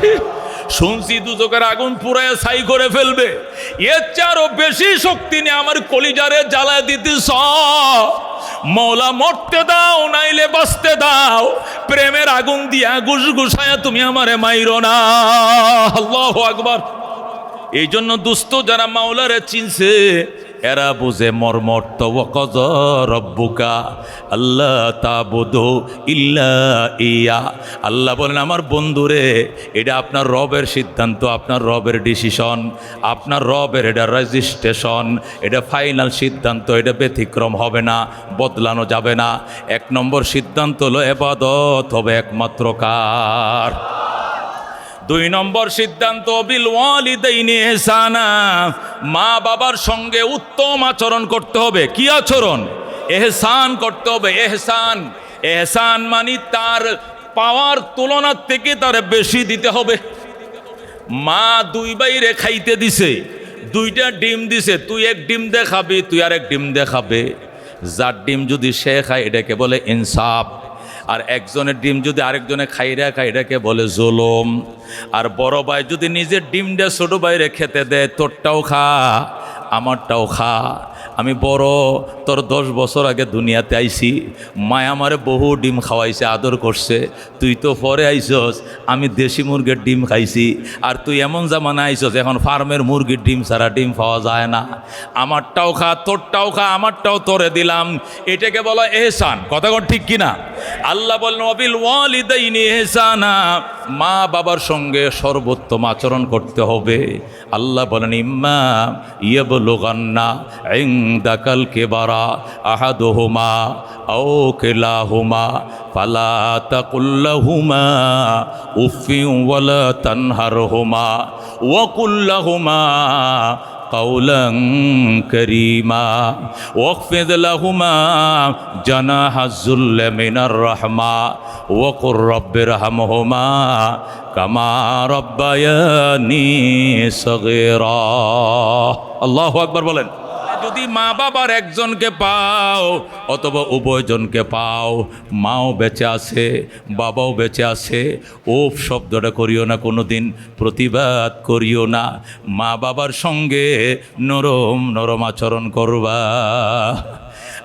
শুনছি দুজকের আগুন পুরায় ছাই করে ফেলবে, এর চেয়ে বেশি শক্তি নিয়ে আমার কলিজারে জ্বালায় দিতেছ। মওলা মরতে দাও নাইলে বাঁচতে দাও, প্রেমের আগুন দিয়া গুসগুসায়া তুমি আমারে মাইরো না। আল্লাহু আকবার। এই জন্য দুস্থ যারা মাওলারে চিনছে এরা বুঝে মর্মর। তো ওয়াকাযা রাব্বুকা আল্লা তা'বুদু ইল্লা ইয়া। আল্লাহ বলেন, আমার বন্ধুরে এটা আপনার রবের সিদ্ধান্ত, আপনার রবের ডিসিশন, আপনার রবের এটা রেজিস্ট্রেশন, এটা ফাইনাল সিদ্ধান্ত, এটা ব্যতিক্রম হবে না, বদলানো যাবে না। এক নম্বর সিদ্ধান্ত হলো ইবাদত হবে একমাত্র কার। দুই নম্বর সিদ্ধান্ত বিল ওয়ালিদাইনি ইহসানা, মা বাবার সঙ্গে উত্তম আচরণ করতে হবে। কি আচরণ? এহসান করতে হবে। এহসান, এহসান মানে তার পাওয়ার তুলনার থেকে তার বেশি দিতে হবে। মা দুই বাইরে খাইতে দিছে, দুইটা ডিম দিছে, তুই এক ডিম দেখাবি, তুই আরেক ডিম দেখাবে। যার ডিম যদি সে খায় এটাকে বলে ইনসাফ, আর একজনের ডিম যদি আরেকজনে খাইরা খায় এটাকে বলে জুলুম। আর বড় ভাই যদি নিজের ডিমটা ছোট ভাইরে খেতে দেয়, তোরটাও খা আমারটাও খা। আমি বড়, তোর 10 বছর আগে দুনিয়াতে আইছি, মায় আমারে বহু ডিম খাওয়াইছে, আদর করছে। তুই তো পরে আইসস, আমি দেশি মুরগির ডিম খাইছি, আর তুই এমন জামানা আইসস এখন ফার্মের মুরগির ডিম ছাড়া ডিম পাওয়া যায় না। আমারটাও খা, তোরটাও খা, আমারটাও তোরে দিলাম। এটাকে বলা এহসান। কথা কর ঠিক কিনা? আল্লাহ বলেন ওয়াবিল ওয়ালিদাইনি ইহসানা, মা বাবার সঙ্গে সর্বোত্তম আচরণ করতে হবে। আল্লাহ বলেন ইম্মা ইয়াবলুগান্না ইনদাকাল কিবারা আহাদুহুমা আও কিলাহুমা ফালা তাকুল লাহুমা উফিন ওয়ালা তানহারহুমা ওয়া কুল লাহুমা قولا كريما واخفض لهما جناح الذل من الرحمة وقل رب ارحمهما كما ربياني صغيرا الله أكبر বলেন। যদি মা বাবার একজনকে পাও অথবা উভয়জনকে পাও, মাও বেঁচে আছে বাবাও বেঁচে আছে, ওফ শব্দটা করিও না, কোনো দিন প্রতিবাদ করিও না, মা বাবার সঙ্গে নরম নরম আচরণ করবা।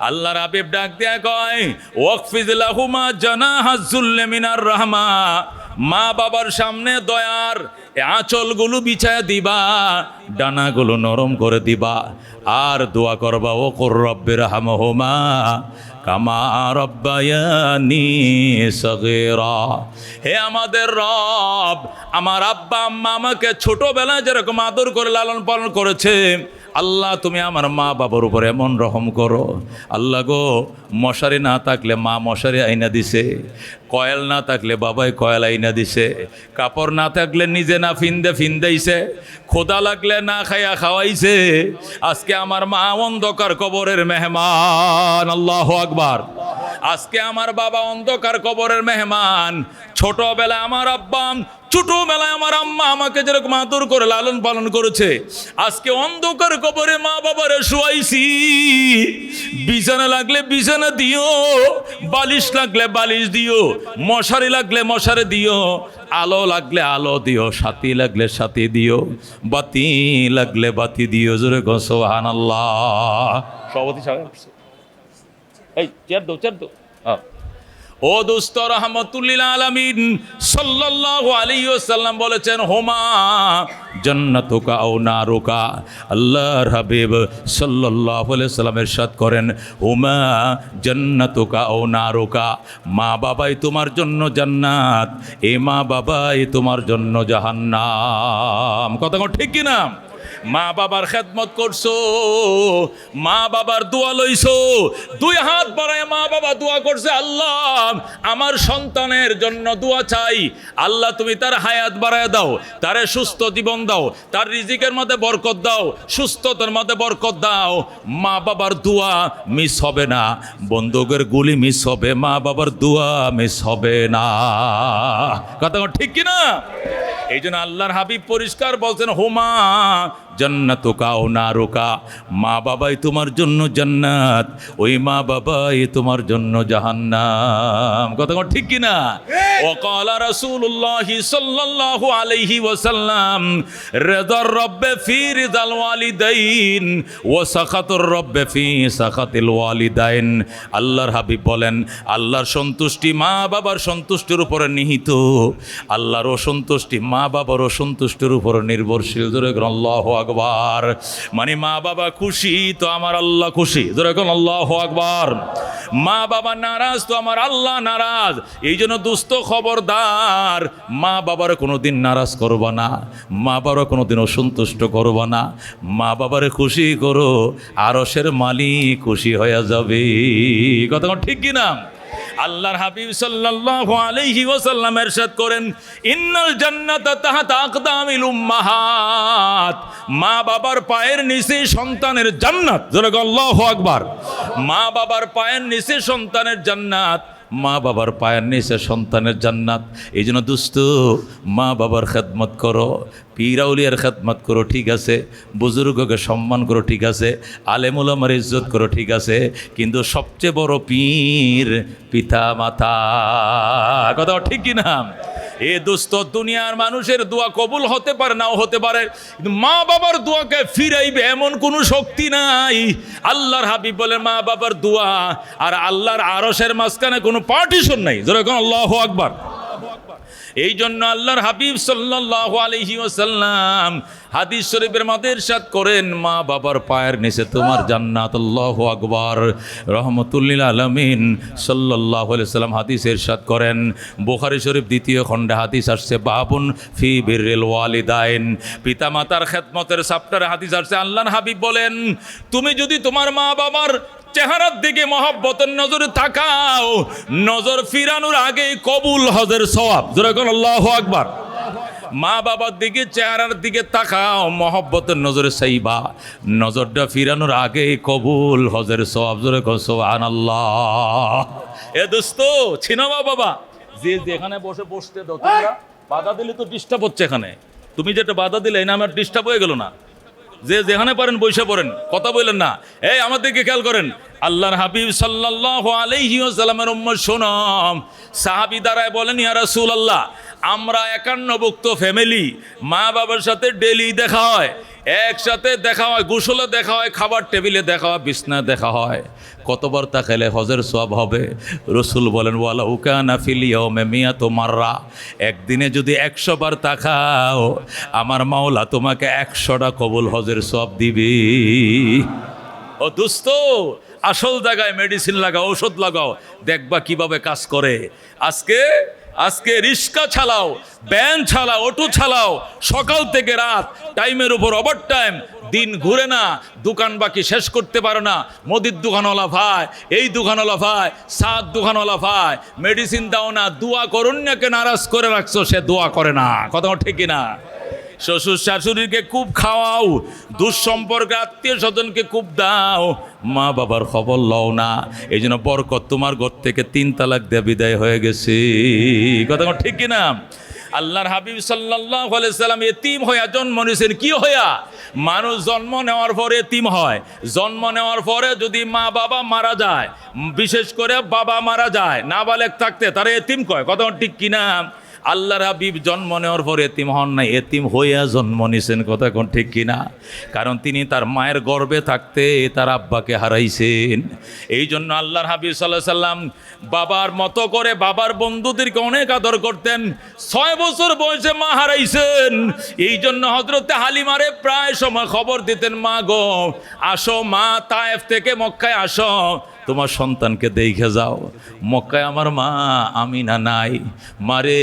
আল্লাহর হাবিব ডাক দেয়া কয় ওয়াকফিজ লাহুমা জানাহাজ যুল্লি মিনার রাহমা, মা বাবার সামনে দয়ার আঁচলগুলো বিছায়া দিবা, ডানাগুলো নরম করে দিবা, আর দোয়া করবা ও কুর রব্বির হামহুমা কামা রব্বায়ানি সগীরা। হে আমাদের রব, আমার আব্বা আম্মা আমাকে ছোটবেলায় যেরকম আদর করে লালন পালন করেছে, আল্লাহ তুমি আমার মা বাবার উপর এমন রহম করো। আল্লাহ গো, মশারি না থাকলে মা মশারি আইনা দিছে, কয়েল না থাকলে বাবাই কয়েল আইনা দিছে, কাপড় না থাকলে নিজে না ফিন্দাইছে, খোদা লাগলে না খাইয়া খাওয়াইছে। আজকে আমার মা অন্ধকার কবরের মেহমান, আল্লাহু আকবার। আজকে আমার বাবা অন্ধকার কবরের মেহমান। ছোটবেলায় আমার আব্বা, ছোটবেলায় আমার আম্মা আমাকে যেরকম আদর করে লালন পালন করেছে, আজকে অন্ধকার কবরে মা বাবারে শুয়াইছি। বিছানা লাগলে বিছানা দিও, বালিশ লাগলে বালিশ দিও, মশারি লাগলে মশারি দিও, আলো লাগলে আলো দিও, সাথী লাগলে সাথী দিও, বাতি লাগলে বাতি দিও। জোরে গো সুবহানাল্লাহ। সভাপতি সাহেব, এই চেয়ার দাও। ও দোস্ত, রাহমাতুল্লিল আলামিন সাল্লাল্লাহু আলাইহি ওয়াসাল্লাম বলেছেন হুমা জান্নাতুকা আও নারুকা। আল্লাহর হাবিব সাল্লাল্লাহু আলাইহি ওয়াসাল্লাম ইরশাদ করেন হুমা জান্নাতুকা আও নারুকা, মা বাবাই তোমার জন্য জান্নাত, এ মা বাবাই তোমার জন্য জাহান্নাম। কথা ঠিক কি না? মা বাবার খেদমত করছো, মা বাবার দোয়া লইছো, দুই হাত বাড়ায় মা বাবা দোয়া করছে, আল্লাহ আমার সন্তানের জন্য দোয়া চাই, আল্লাহ তুমি তার হায়াত বাড়ায় দাও, তারে সুস্থ জীবন দাও, তার রিজিকের মধ্যে বরকত দাও, সুস্থতার মধ্যে বরকত দাও। মা বাবার দোয়া মিস হবে না, বন্দুকের গুলি মিস হবে, মা বাবার দোয়া মিস হবে না। কথা ঠিক কিনা? এই জন্য আল্লাহর হাবিব পরিষ্কার বলছেন হুমা জান্নাতুকা ও নারুকা, মা বাবাই তোমার জন্য জান্নাত, ওই মা বাবাই তোমার জন্য জাহান্নাম। কথা ঠিক কিনা? ওয়াকালা রাসূলুল্লাহ সাল্লাল্লাহু আলাইহি ওয়াসাল্লাম রিদার রব্বে ফি রিদাল ওয়ালিদাইন ওয়া সাখাতুর রব্বে ফি সাখাতিল ওয়ালিদাইন। আল্লাহর হাবিব বলেন আল্লাহর সন্তুষ্টি মা বাবার সন্তুষ্টির উপরে নিহিত, আল্লাহর অসন্তুষ্টি মা বাবার অসন্তুষ্টির উপর নির্ভরশীল। জোরে আল্লাহু আকবার। মানে মা বাবা খুশি তো আমার আল্লাহ খুশি। জোরে আল্লাহু আকবার। মা বাবা নারাজ তো আমার আল্লাহ নারাজ। এই জন্য দুস্থ খবরদার, মা বাবার কোনোদিন নারাজ করবা না, মা বাবার কোনোদিন অসন্তুষ্ট করবা না, মা বাবারে খুশি করো, আরশের মালিক খুশি হয়ে যাবে। কথা ঠিক কিনা? আল্লাহর হাবিব সাল্লাল্লাহু আলাইহি ওয়াসাল্লাম ইরশাদ করেন ইন্নাল জান্নাতা তাহতা আকদামিল উম্মাহাত, মা বাবার পায়ের নিচে সন্তানের জান্নাত। জোরে আল্লাহু আকবার। মা বাবার পায়ের নিচে সন্তানের জান্নাত, মা বাবার পায়ের নিচে সন্তানের জান্নাত। এই জন্য দুস্থ মা বাবার খেদমত করো, পীর আউলিয়ার খেদমত করো, ঠিক আছে, বুজুর্গকে সম্মান করো, ঠিক আছে, আলেম ওলামার ইজ্জত করো, ঠিক আছে, কিন্তু সবচেয়ে বড় পীর পিতা মাতা। কথা ঠিক কিনা? এ দোস্ত, দুনিয়ার মানুষের দোয়া কবুল হতে পারে নাও হতে পারে, কিন্তু মা বাবার দোয়াকে ফিরাইবে এমন কোনো শক্তি নাই। আল্লাহর হাবিব বলেন মা বাবার দোয়া আর আল্লাহর আরশের মাঝখানে কোনো পার্টিশন নাই। যেরকম আল্লাহু আকবার। এই জন্য আল্লাহর হাবিব সাল্লাল্লাহু আলাইহি ওয়াসাল্লাম হাদিস শরীফের মধ্যে ইরশাদ করেন মা বাবার পায়ের নিচে তোমার জান্নাত। আল্লাহু আকবার। রহমতুল্লিল আলামিন সাল্লাল্লাহু আলাইহি ওয়াসাল্লাম হাদিস ইরশাদ করেন, বুখারী শরীফ দ্বিতীয় খণ্ডে হাদিস আসছে বাবুন ফি বিররিল ওয়ালিদাইন, পিতামাতার খেদমতের চ্যাপ্টারে হাদিস আসছে। আল্লাহর হাবিব বলেন তুমি যদি তোমার মা বাবার চেহারার দিকে মহব্বতের নজরে তাকাও, নজর ফিরানোর আগেই কবুল হজের সওয়াব। যেরকম আল্লাহু আকবার। মা বাবার দিকে চেহারার দিকে তাকাও, মহব্বতের নজরে চাইবা। নজরটা ফিরানোর আগে কবুল হজের সওয়াব। জোরে কও সুবহানাল্লাহ। এ দোস্ত ছিনো মা বাবা, যে যেখানে বসতে দাও, তোমরা বাধা দিলে তো ডিস্টার্ব হচ্ছে এখানে। তুমি যেটা বাধা দিলে এই না আমার ডিস্টার্ব হয়ে গেল না? যে যেখানে পারেন বসে পড়েন, কথা বললেন না। এই আমাদেরকে খেয়াল করেন, আল্লাহর হাবিব সাল্লাল্লাহু আলাইহি ওয়াসাল্লামের উম্মত শোনাম, সাহাবী দাঁড়ায় বলেন, ইয়া রাসূলুল্লাহ, আমরা 51ভুক্ত ফ্যামিলি, মা বাবার সাথে ডেলি দেখা হয়, একসাথে দেখা হয়, গোসলে দেখা হয়, খাবার টেবিলে দেখা হয়, বিছনায় দেখা হয়। কতবার তাকাইলে হজের সওয়াব হবে? রসুল বলেন, ওয়ালাউ কানা ফিল ইয়াউমি মিয়াতু মাররা, একদিনে যদি 100 বার তাকাও, আমার মাওলা তোমাকে 100টা কবুল হজের সওয়াব দিবি। ও দোস্ত, আসল জায়গায় মেডিসিন লাগাও, ঔষধ লাগাও, দেখবা কিভাবে কাজ করে। আজকে রিক্সা চালাও, ভ্যান চালাও, অটো চালাও, সকাল থেকে রাত, টাইমের উপর ওভার টাইম, দিন ঘুরে না, দোকান বাকি শেষ করতে পারো না। মুদির দোকানওয়ালা ভাই, এই দোকানওয়ালা ভাই, সাত দোকানওয়ালা ভাই, মেডিসিন দাও না, দোয়া করুন না, কে নারাজ করে রাখছো, সে দোয়া করে না। কথা ঠিক না? শ্বশুর শাশুড়িকে খুব খাওয়াও, দুঃসম্পর্কে আত্মীয় স্বজনকে খুব দাও, মা বাবার খবর লও না। এই জন্য বরকত তোমার ঘর থেকে 3 তালাক দিয়ে বিদায় হয়ে গেছে। কথা ঠিক কিনা? আল্লাহর হাবিব সাল্লাল্লাহু আলাইহি সাল্লাম এতিম হইয়া জন্ম নিয়েছেন। কি হইয়া? মানুষ জন্ম নেওয়ার পরে এতিম হয়। জন্ম নেওয়ার পরে যদি মা বাবা মারা যায়, বিশেষ করে বাবা মারা যায় নাবালেগ থাকতে, তারা এতিম কয়। কথা ঠিক কিনা? আল্লাহর হাবিব জন্ম নেওয়ার পর এতিম হন নাই, এতিম হইয়া জন্ম নিছেন। কথা কোন ঠিক কিনা? কারণ তিনি তার মায়ের গর্ভে থাকতে তার আব্বাকে হারাইছেন। এই জন্য আল্লাহর হাবিব সাল্লাল্লাহু আলাইহি সাল্লাম বাবার মতো করে বাবার বন্ধুদেরকে অনেক আদর করতেন। 6 বছর বয়সে মা হারাইছেন। এই জন্য হযরতে হালিমারে প্রায় সময় খবর দিতেন, মা গো আসো, মা তায়েফ থেকে মক্কায় আসো, তোমার সন্তানকে দেখে যাও। মক্কায় আমার মা আমিনা নাই। মারে,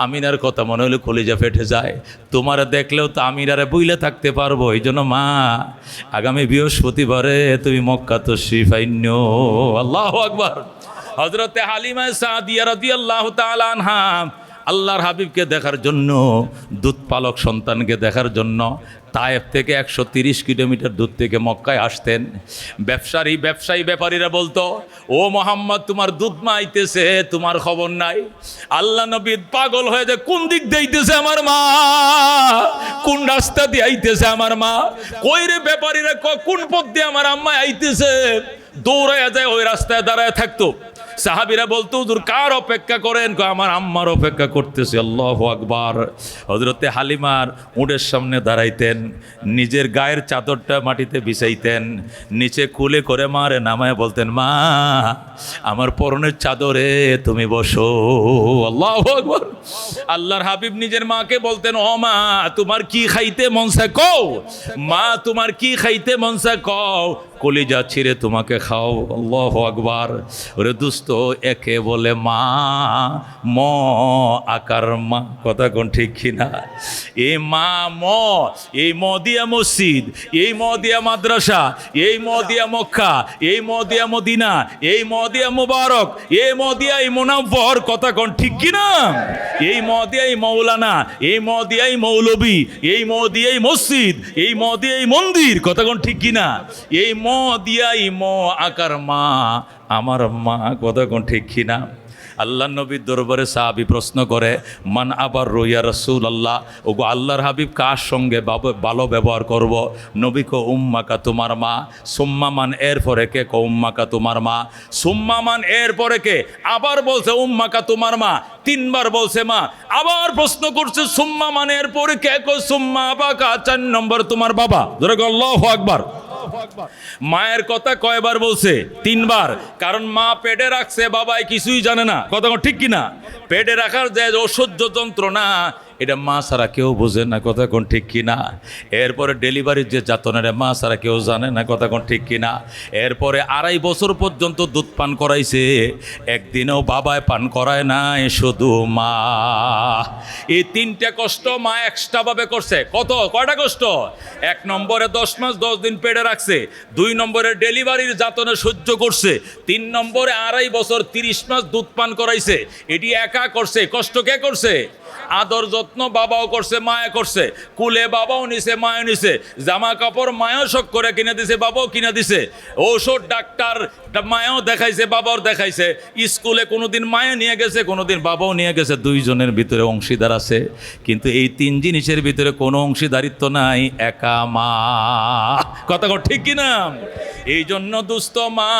আমিনার কথা মনে হলে কলিজা ফেটে যায়। তোমার দেখলেও তো আমিনারে বইলে থাকতে পারবো। এই জন্য মা, আগামী বৃহস্পতিবারে তুমি মক্কা তশরিফ আইনো। আল্লাহু আকবার। হযরতে হালিমা সাদিয়া রাদিয়াল্লাহু তাআলা আনহা আল্লাহর হাবিবকে দেখার জন্য, দুধ পালক সন্তানকে দেখার জন্য তায়েফ থেকে 130 কিলোমিটার দূর থেকে মক্কায় আসতেন। ব্যবসায়ী ব্যাপারীরা বলতো, ও মোহাম্মদ, তোমার দুধ মা আইতেছে, তোমার খবর নাই। আল্লাহ নবী পাগল হয়ে যায়, কোন দিক দিয়ে আইতেছে আমার মা, কোন রাস্তা দিয়ে আইতেছে আমার মা, কই রে ব্যাপারীরা, কোন পথ দিয়ে আমার আম্মা আইতেছে। দৌড়াইয়া যায়, ওই রাস্তায় দাঁড়ায় থাকতো। সাহাবীরা বলতো, হুজুর কার অপেক্ষা করেন? আমার আম্মার অপেক্ষা করতেছি। আল্লাহু আকবার। হযরতে হালিমার উটের সামনে দাঁড়াইতেন, নিজের গায়ের চাদরটা মাটিতে বিছাইতেন, নিচে কুলে করে মারে নামায় বলতেন, মা আমার পরনের চাদরে তুমি বসো। আল্লাহু আকবার। আল্লাহর হাবিব নিজের মাকে বলতেন, ও মা তোমার কি খাইতে মন চায় কও, মা তোমার কি খাইতে মন চায় কও, কলিজা ছিঁড়ে তোমাকে খাও। আল্লাহু আকবার। ওরে দুস্থ, একে বলে মা, ম আকার মা। কথা কোন ঠিক কিনা? এই মা ম, এই ম দিয়া মসজিদ, এই ম দিয়া মাদ্রাসা, এই ম দিয়া মক্কা, এই ম দিয়া মদিনা, এই ম দিয়া মুবারক, এই ম দিয়া এই মুনাফর। কথা কোন ঠিক কিনা? এই ম দিয়াই মৌলানা, এই ম দিয়াই মৌলবী, এই ম দিয়াই মসজিদ, এই ম দিয়াই মন্দির। কথা কোন ঠিক কিনা? এই ম দিয়াই ম আকার মা, আমার মা। কথা কোন ঠিক কিনা? আল্লাহ নবীর দরবারে সাহাবী প্রশ্ন করে, মান আবার রইয়া রাসূলুল্লাহ, ওগো আল্লাহর হাবিব কার সঙ্গে ভালো ব্যবহার করব? নবী কো উম্মাকা, তোমার মা। সুম্মা মান, এরপরে কে? কো উম্মাকা, তোমার মা। সুম্মা মান, এরপরে কে? আবার বলছে উম্মাকা, তোমার মা। 3 বার বলছে মা। আবার প্রশ্ন করছে সুম্মা মান, এরপরে কে? কো সুম্মা আবাকা, 4 নম্বর তোমার বাবা। ধরে গো আল্লাহু আকবার। মায়ের কথা কয়বার বলছে? 3 বার। কারণ মা পেটে রাখছে, বাবাই কিছুই জানে না। কথা ঠিক কিনা? পেটে রাখার যে অসহ্য যন্ত্রণা, এটা মা ছাড়া কেউ বোঝে না। কথা কোন ঠিক কিনা? এরপরে ডেলিভারির যে যাতনের, মা ছাড়া কেউ জানে না। কথা কোন ঠিক কিনা? এরপরে 2.5 বছর পর্যন্ত দুধ পান করাইছে, একদিনও বাবায় পান করায় নাই, শুধু মা। এই 3টা কষ্ট মা এক্সট্রাভাবে করছে। কয়টা কষ্ট? 1 নম্বরে 10 মাস 10 দিন পেটে রাখছে, 2 নম্বরে ডেলিভারির যাতনে সহ্য করছে, 3 নম্বরে 2.5 বছর 30 মাস দুধ পান করাইছে। এটি একা করছে। কষ্ট কে করছে? আদর যত্ন বাবাও করছে, মায়া করছে, কুলে বাবাও নিছে, মায়া নিছে, জামা কাপড় মায়াও শখ করে কিনে দিছে, বাবাও কিনে দিছে, ঔষধ ডাক্তার মায়াও দেখাইছে, বাবাও দেখাইছে, স্কুলে কোনোদিন মায়া নিয়ে গেছে, কোনোদিন বাবাও নিয়ে গেছে, দুইজনের ভিতরে অংশীদার আছে, কিন্তু এই তিন জিনিসের ভিতরে কোনো অংশীদারিত্ব নাই, একা মা। কথা ঠিক কিনা? এই জন্য দুস্থ মা,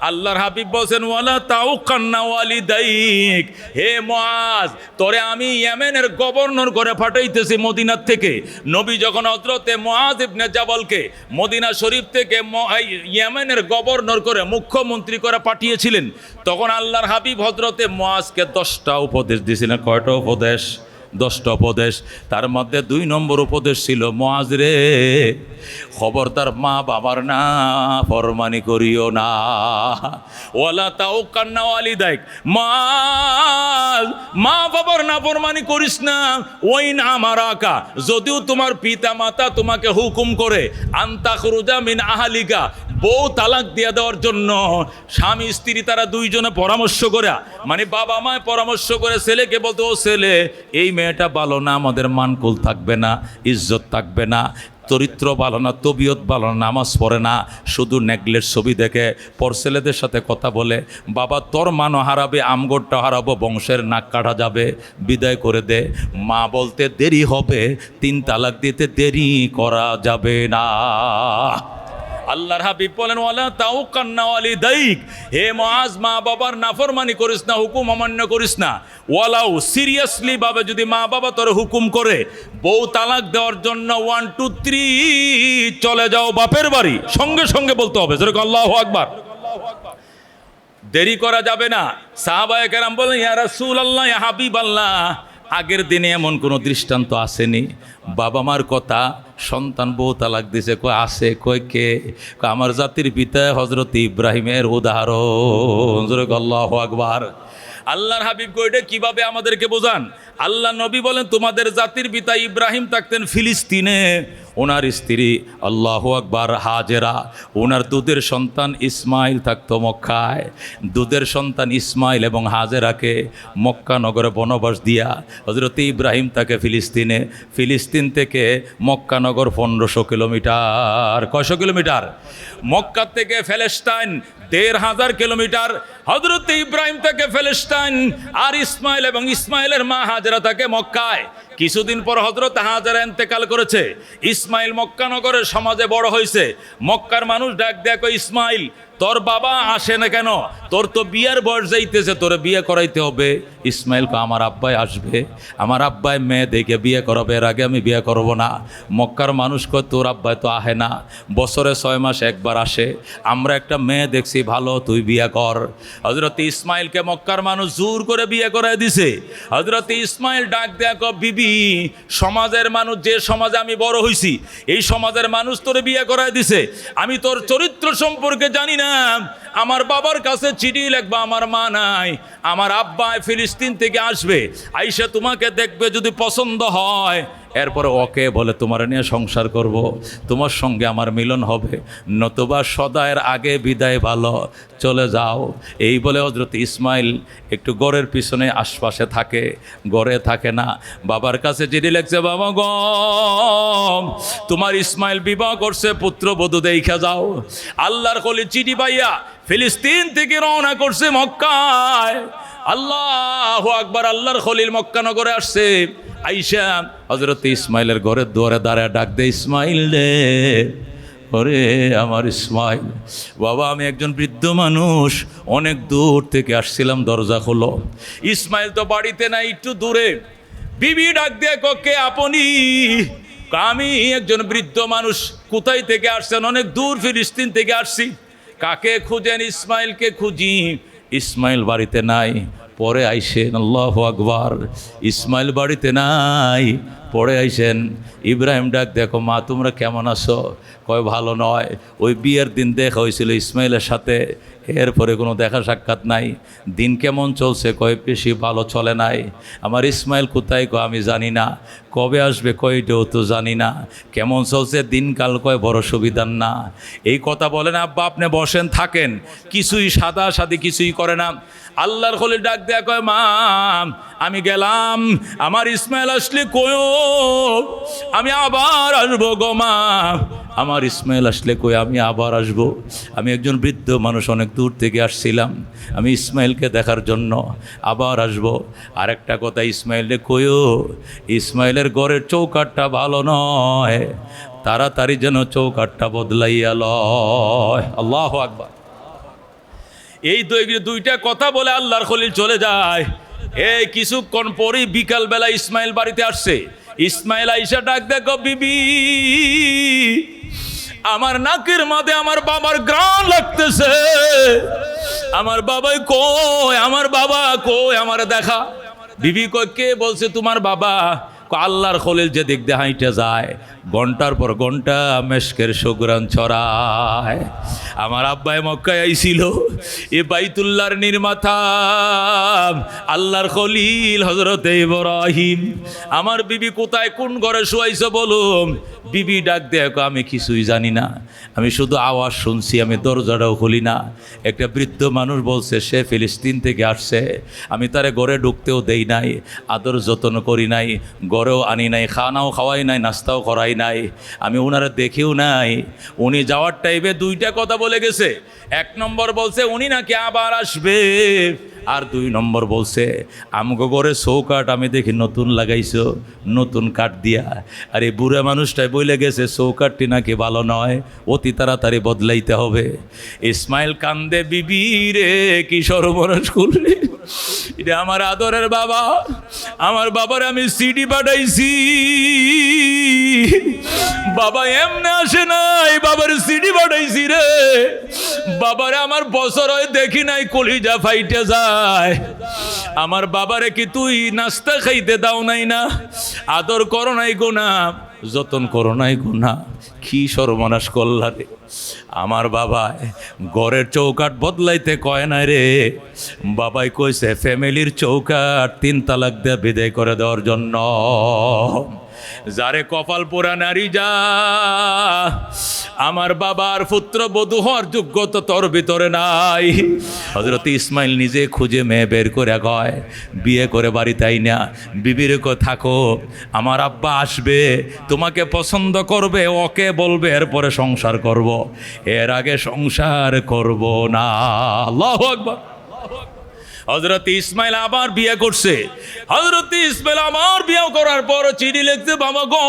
আল্লাহর হাবিব বলছেন ওয়ালা তাউকান্না ওয়ালিদাইক, হে মুআজ তোরে আমি ইয়েমেনের গভর্নর করে পাঠাইতেছি মদিনার থেকে। নবী যখন হযরতে মুআজ ইবনে জাবালকে মদিনা শরীফ থেকে ইয়েমেনের গভর্নর করে, মুখ্যমন্ত্রী করে পাঠিয়েছিলেন, তখন আল্লাহর হাবিব হযরতে মুআজকে 10টা উপদেশ দিয়েছিলেন। কয়টা উপদেশ? 10টা উপদেশ। তার মধ্যে 2 নম্বর উপদেশ ছিল, মুআজ রে খবরদার মা বাবার না ফরমানি করিও না, ওয়ালা তাউকান্না ওয়ালিদাইক, মা বাবার না ফরমানি করিস না, ওয়াইন আমারাকা, যদিও তোমার পিতা মাতা তোমাকে হুকুম করে, আনতা খুরুজা মিন আহলিকা, বউ তালাক দিয়ে দেওয়ার জন্য স্বামী স্ত্রী তারা দুইজনে পরামর্শ করে, মানে বাবা মায় পরামর্শ করে ছেলেকে বলতো, ও ছেলে এই মেয়েটা ভালো না, আমাদের মানকুল থাকবে না, ইজ্জত থাকবে না, চরিত্র ভালো না, তবিয়ত ভালো না, নামাজ পড়ে না, শুধু নেকলেস ছবি দেখে, পর ছেলেদের সাথে কথা বলে, বাবা তোর মানও হারাবে, আমগোরটা হারাবো, বংশের নাক কাটা যাবে, বিদায় করে দে। মা বলতে দেরি হবে, 3 তালাক দিতে দেরি করা যাবে না। আল্লাহর হাবিব বলেন ওয়ালা তাউকান্না ওয়ালিদাইক, হে মুআজ মা বাবার নাফরমানি করিস না, হুকুম অমান্য করিস না। ওয়ালাউ সিরিয়াসলি ভাবে যদি মা বাবা তোর হুকুম করে বউ তালাক দেওয়ার জন্য 1 2 3 চলে যাও বাপের বাড়ি, সঙ্গে সঙ্গে বলতে হবে যেরকম আল্লাহু আকবার, দেরি করা যাবে না। সাহাবায়ে কেরাম বলেন ইয়া রাসূলুল্লাহ, ইয়া হাবিবাল্লাহ, আগের দিনে এমন কোনো দৃষ্টান্ত আসেনি বাবা মার কথা সন্তান বউ তালাক দিছে? কয় আছে। কয় কে? আমার জাতির পিতা হযরত ইব্রাহিমের উদাহরণ। আল্লাহু আকবার। আল্লাহর হাবিব কইটা কিভাবে আমাদেরকে বোঝান? আল্লাহ নবী বলেন তোমাদের জাতির পিতা ইব্রাহিম থাকতেন ফিলিস্তিনে, ওনার স্ত্রী আল্লাহু আকবার হাজেরা, ওনার দুধের সন্তান ইসমাইল থাকতো মক্কায়। দুধের সন্তান ইসমাইল এবং হাজেরাকে মক্কা নগরে বনবাস দিয়া হযরত ইব্রাহিম তাকে ফিলিস্তিনে, ফিলিস্তিন থেকে মক্কা নগর 1500 কিলোমিটার। কয়শো কিলোমিটার? মক্কা থেকে ফিলিস্তিন 1500 কিলোমিটার। হযরত ইব্রাহিম থেকে ফিলিস্তিন, আর ইসমাইল এবং ইসমাইলের মা হাজেরা থাকে মক্কায়। কিছুদিন পর হযরত হাজেরা ইন্তেকাল করেছে। ইসমাইল মক্কা নগরের সমাজে বড় হয়েছে। মক্কার মানুষ ডাক দেখো, ইসমাইল তোর বাবা আসে না কেন? তোর তো বিয়ের বয়স যাইতেছে, তোরে বিয়ে করাইতে হবে। ইসমাইল কো আমার আব্বাই আসবে, আমার আব্বাই মেয়ে দেখে বিয়ে করাবে, এর আগে আমি বিয়ে করব না। মক্কার মানুষ কয় তোর আব্বাই তো আহে না, বছরে 6 মাস একবার আসে, আমরা একটা মেয়ে দেখছি ভালো, তুই বিয়ে কর। হযরত ইসমাইলকে মক্কার মানুষ জোর করে বিয়ে করাই দিছে। হযরত ইসমাইল ডাক দেখো, বিবি সমাজের মানুষ, যে সমাজে আমি বড় হইছি এই সমাজের মানুষ তোরে বিয়ে করাই দিছে, আমি তোর চরিত্র সম্পর্কে জানি না। আমার বাবার কাছে চিঠি লিখবা, আমার মা নাই, আমার আব্বা ফিলিস্তিন থেকে আসবে, আইসা তোমাকে দেখবে, যদি পছন্দ হয় এরপরে ওকে বলে তোমার নিয়ে সংসার করব, তোমার সঙ্গে আমার মিলন হবে, নতুবা সদায়ের আগে বিদায় ভালো, চলে যাও। এই বলে হযরত ইসমাইল একটু গড়ের পিছনে আশপাশে থাকে, গড়ে থাকে না। বাবার কাছে চিঠি লিখছে, বাবা গ তোমার ইসমাইল বিবাহ করছে, পুত্রবধূ দেখা যাও। আল্লাহর খলিল চিঠি পাইয়া ফিলিস্তিন থেকে রওনা করছে মক্কায়। আল্লাহু আকবার। আল্লাহর খলিল মক্কা নগরে আসছে। আইসা হযরত ইসমাইলের ঘরের দুয়ারে দাঁড়ায় ডাক দে, ইসমাইল রে, ওরে আমার ইসমাইল, বাবা আমি একজন বৃদ্ধ মানুষ, অনেক দূর থেকে আসছিলাম, দরজা খোলো। ইসমাইল তো বাড়িতে নাই, একটু দূরে। বিবি ডাক দিয়ে কে আপনি? আমি একজন বৃদ্ধ মানুষ। কোথায় থেকে আসছেন? অনেক দূর ফিলিস্তিন থেকে আসছি। কাকে খুঁজেন? ইসমাইলকে খুঁজি। ইসমাইল বাড়িতে নাই। পরে আইসেন, আল্লাহু আকবার, ইসমাইল বাড়িতে নাই, পরে আইসেন। ইব্রাহিম ডাক দেখো, মা তোমরা কেমন আছো? কয় ভালো নয়, ওই বিয়ের দিন দেখা হয়েছিল ইসমাইলের সাথে, এরপরে কোনো দেখা সাক্ষাৎ নাই। দিন কেমন চলছে? কয় বেশি ভালো চলে নাই। আমার ইসমাইল কোথায়? কয় আমি জানি না। কবে আসবে? কয়টাও তো জানি না। কেমন চলছে দিনকাল? কয় বড় সুবিধার না। এই কথা বলেন। আব্বা আপনি বসেন, থাকেন, কিছুই সাদা সাদি কিছুই করে না। আল্লাহর খলিল ডাক দেয়া কয়, মা আমি গেলাম, আমার ইসমাইল আসলে কয়ো আমি আবার আসবো গো মা, আমার ইসমাইল আসলে কই আমি আবার আসবো। আমি একজন বৃদ্ধ মানুষ, অনেক দূর থেকে আসছিলাম, আমি ইসমাইলকে দেখার জন্য আবার আসবো। আর একটা কথা, ইসমাইলে কইও ইসমাইলের ঘরের চৌকাঠটা ভালো নয়, তাড়াতাড়ি যেন চৌকাঠটা বদলাইয়া লয়। আল্লাহু আকবার। এই দুইটা কথা বলে আল্লাহর খলিল চলে যায়। এই কিছুক্ষণ পরেই বিকালবেলা ইসমাইল বাড়িতে আসছে। ইসমাইল আইসা ডাক দেখো, বিবি আমার নাকের মাঝে আমার বাবার গ্রাণ লাগতেছে, আমার বাবাই কই, আমার বাবা কই, আমার দেখা। বিবি কই, কে বলছে তোমার বাবা? আল্লাহর খলিল যে দেখতে হাইটে যায়, ঘন্টার পর ঘন্টা মেশকের সুগ্রাণ ছড়ায়। আমার আব্বাই মক্কায় আইছিল, এ বাইতুল্লাহর নির্মাতা আল্লাহর খলিল হযরত ইব্রাহিম। আমার বিবি কোথায় কোন ঘরে শুয়াইছে বলুন? বিবি ডাক দেয়, আমি কিছুই জানি না, আমি শুধু আওয়াজ শুনছি, আমি দরজাটাও খুলি না। একটা বৃদ্ধ মানুষ বলছে সে ফিলিস্তিন থেকে আসছে, আমি তারে ঘরে ঢুকতেও দেই নাই, আদর যত্ন করি নাই, ঘরেও আনি নাই, খানাও খাওয়াই নাই, নাস্তাও করাই নাই, আমি ওনারা দেখেও নাই। উনি যাওয়ার টাইমে দুইটা কথা বলে গেছে। এক নম্বর বলছে উনি নাকি আবার আসবে, আর দুই নম্বর বলছে আমগো ঘরে চৌকাঠ আমি দেখি নতুন লাগাইছো, নতুন কাঠ দিয়া। আর এই বুড়া মানুষটাই বলে গেছে চৌকাঠটি নাকি ভালো নয়, অতি তাড়াতাড়ি বদলাইতে হবে। ইসমাইল কান্দে, বিবি রে কি সর্বনাশ করলি, এটা আমার আদরের বাবা, আমার বাবার আমি সিডি পাঠাইছি, বাবা এমনে আসে নাই, বাবার সিডি পাঠাইছি রে, বাবারে আমার বছর হয় দেখি নাই, কলিজা ফাইটে যায়। আমার বাবারে কি তুই নাস্তা খাইতে দাও নাই না, আদর করো নাই গোনা, যতন করো নাই গোনা, কি সর্বনাশ করলা রে। আমার বাবা ঘরের চৌকাঠ বদলাইতে কয় নাই রে, বাবাই কইছে ফ্যামিলির চৌকাঠ 3 তালাক দিয়ে বিদায় করে দেওয়ার জন্য। যারে কপাল পোড়া নারী যা, আমার বাবার পুত্র বধূ হওয়ার যোগ্যতা তোর ভিতরে নাই। হযরত ইসমাইল নিজে খুঁজে মেয়ে বের করে কয়, বিয়ে করে বাড়িতে আইনা বিবির কো থাকো, আমার আব্বা আসবে, তোমাকে পছন্দ করবে, ওকে বলবে, এরপরে সংসার করব, এর আগে সংসার করব না। আল্লাহু আকবার। হযরত ইসমাইল আবার বিয়ে করছে। হযরত ইসমাইল আবার বিয়ে করার পর চিঠি লিখছে, বাবা গো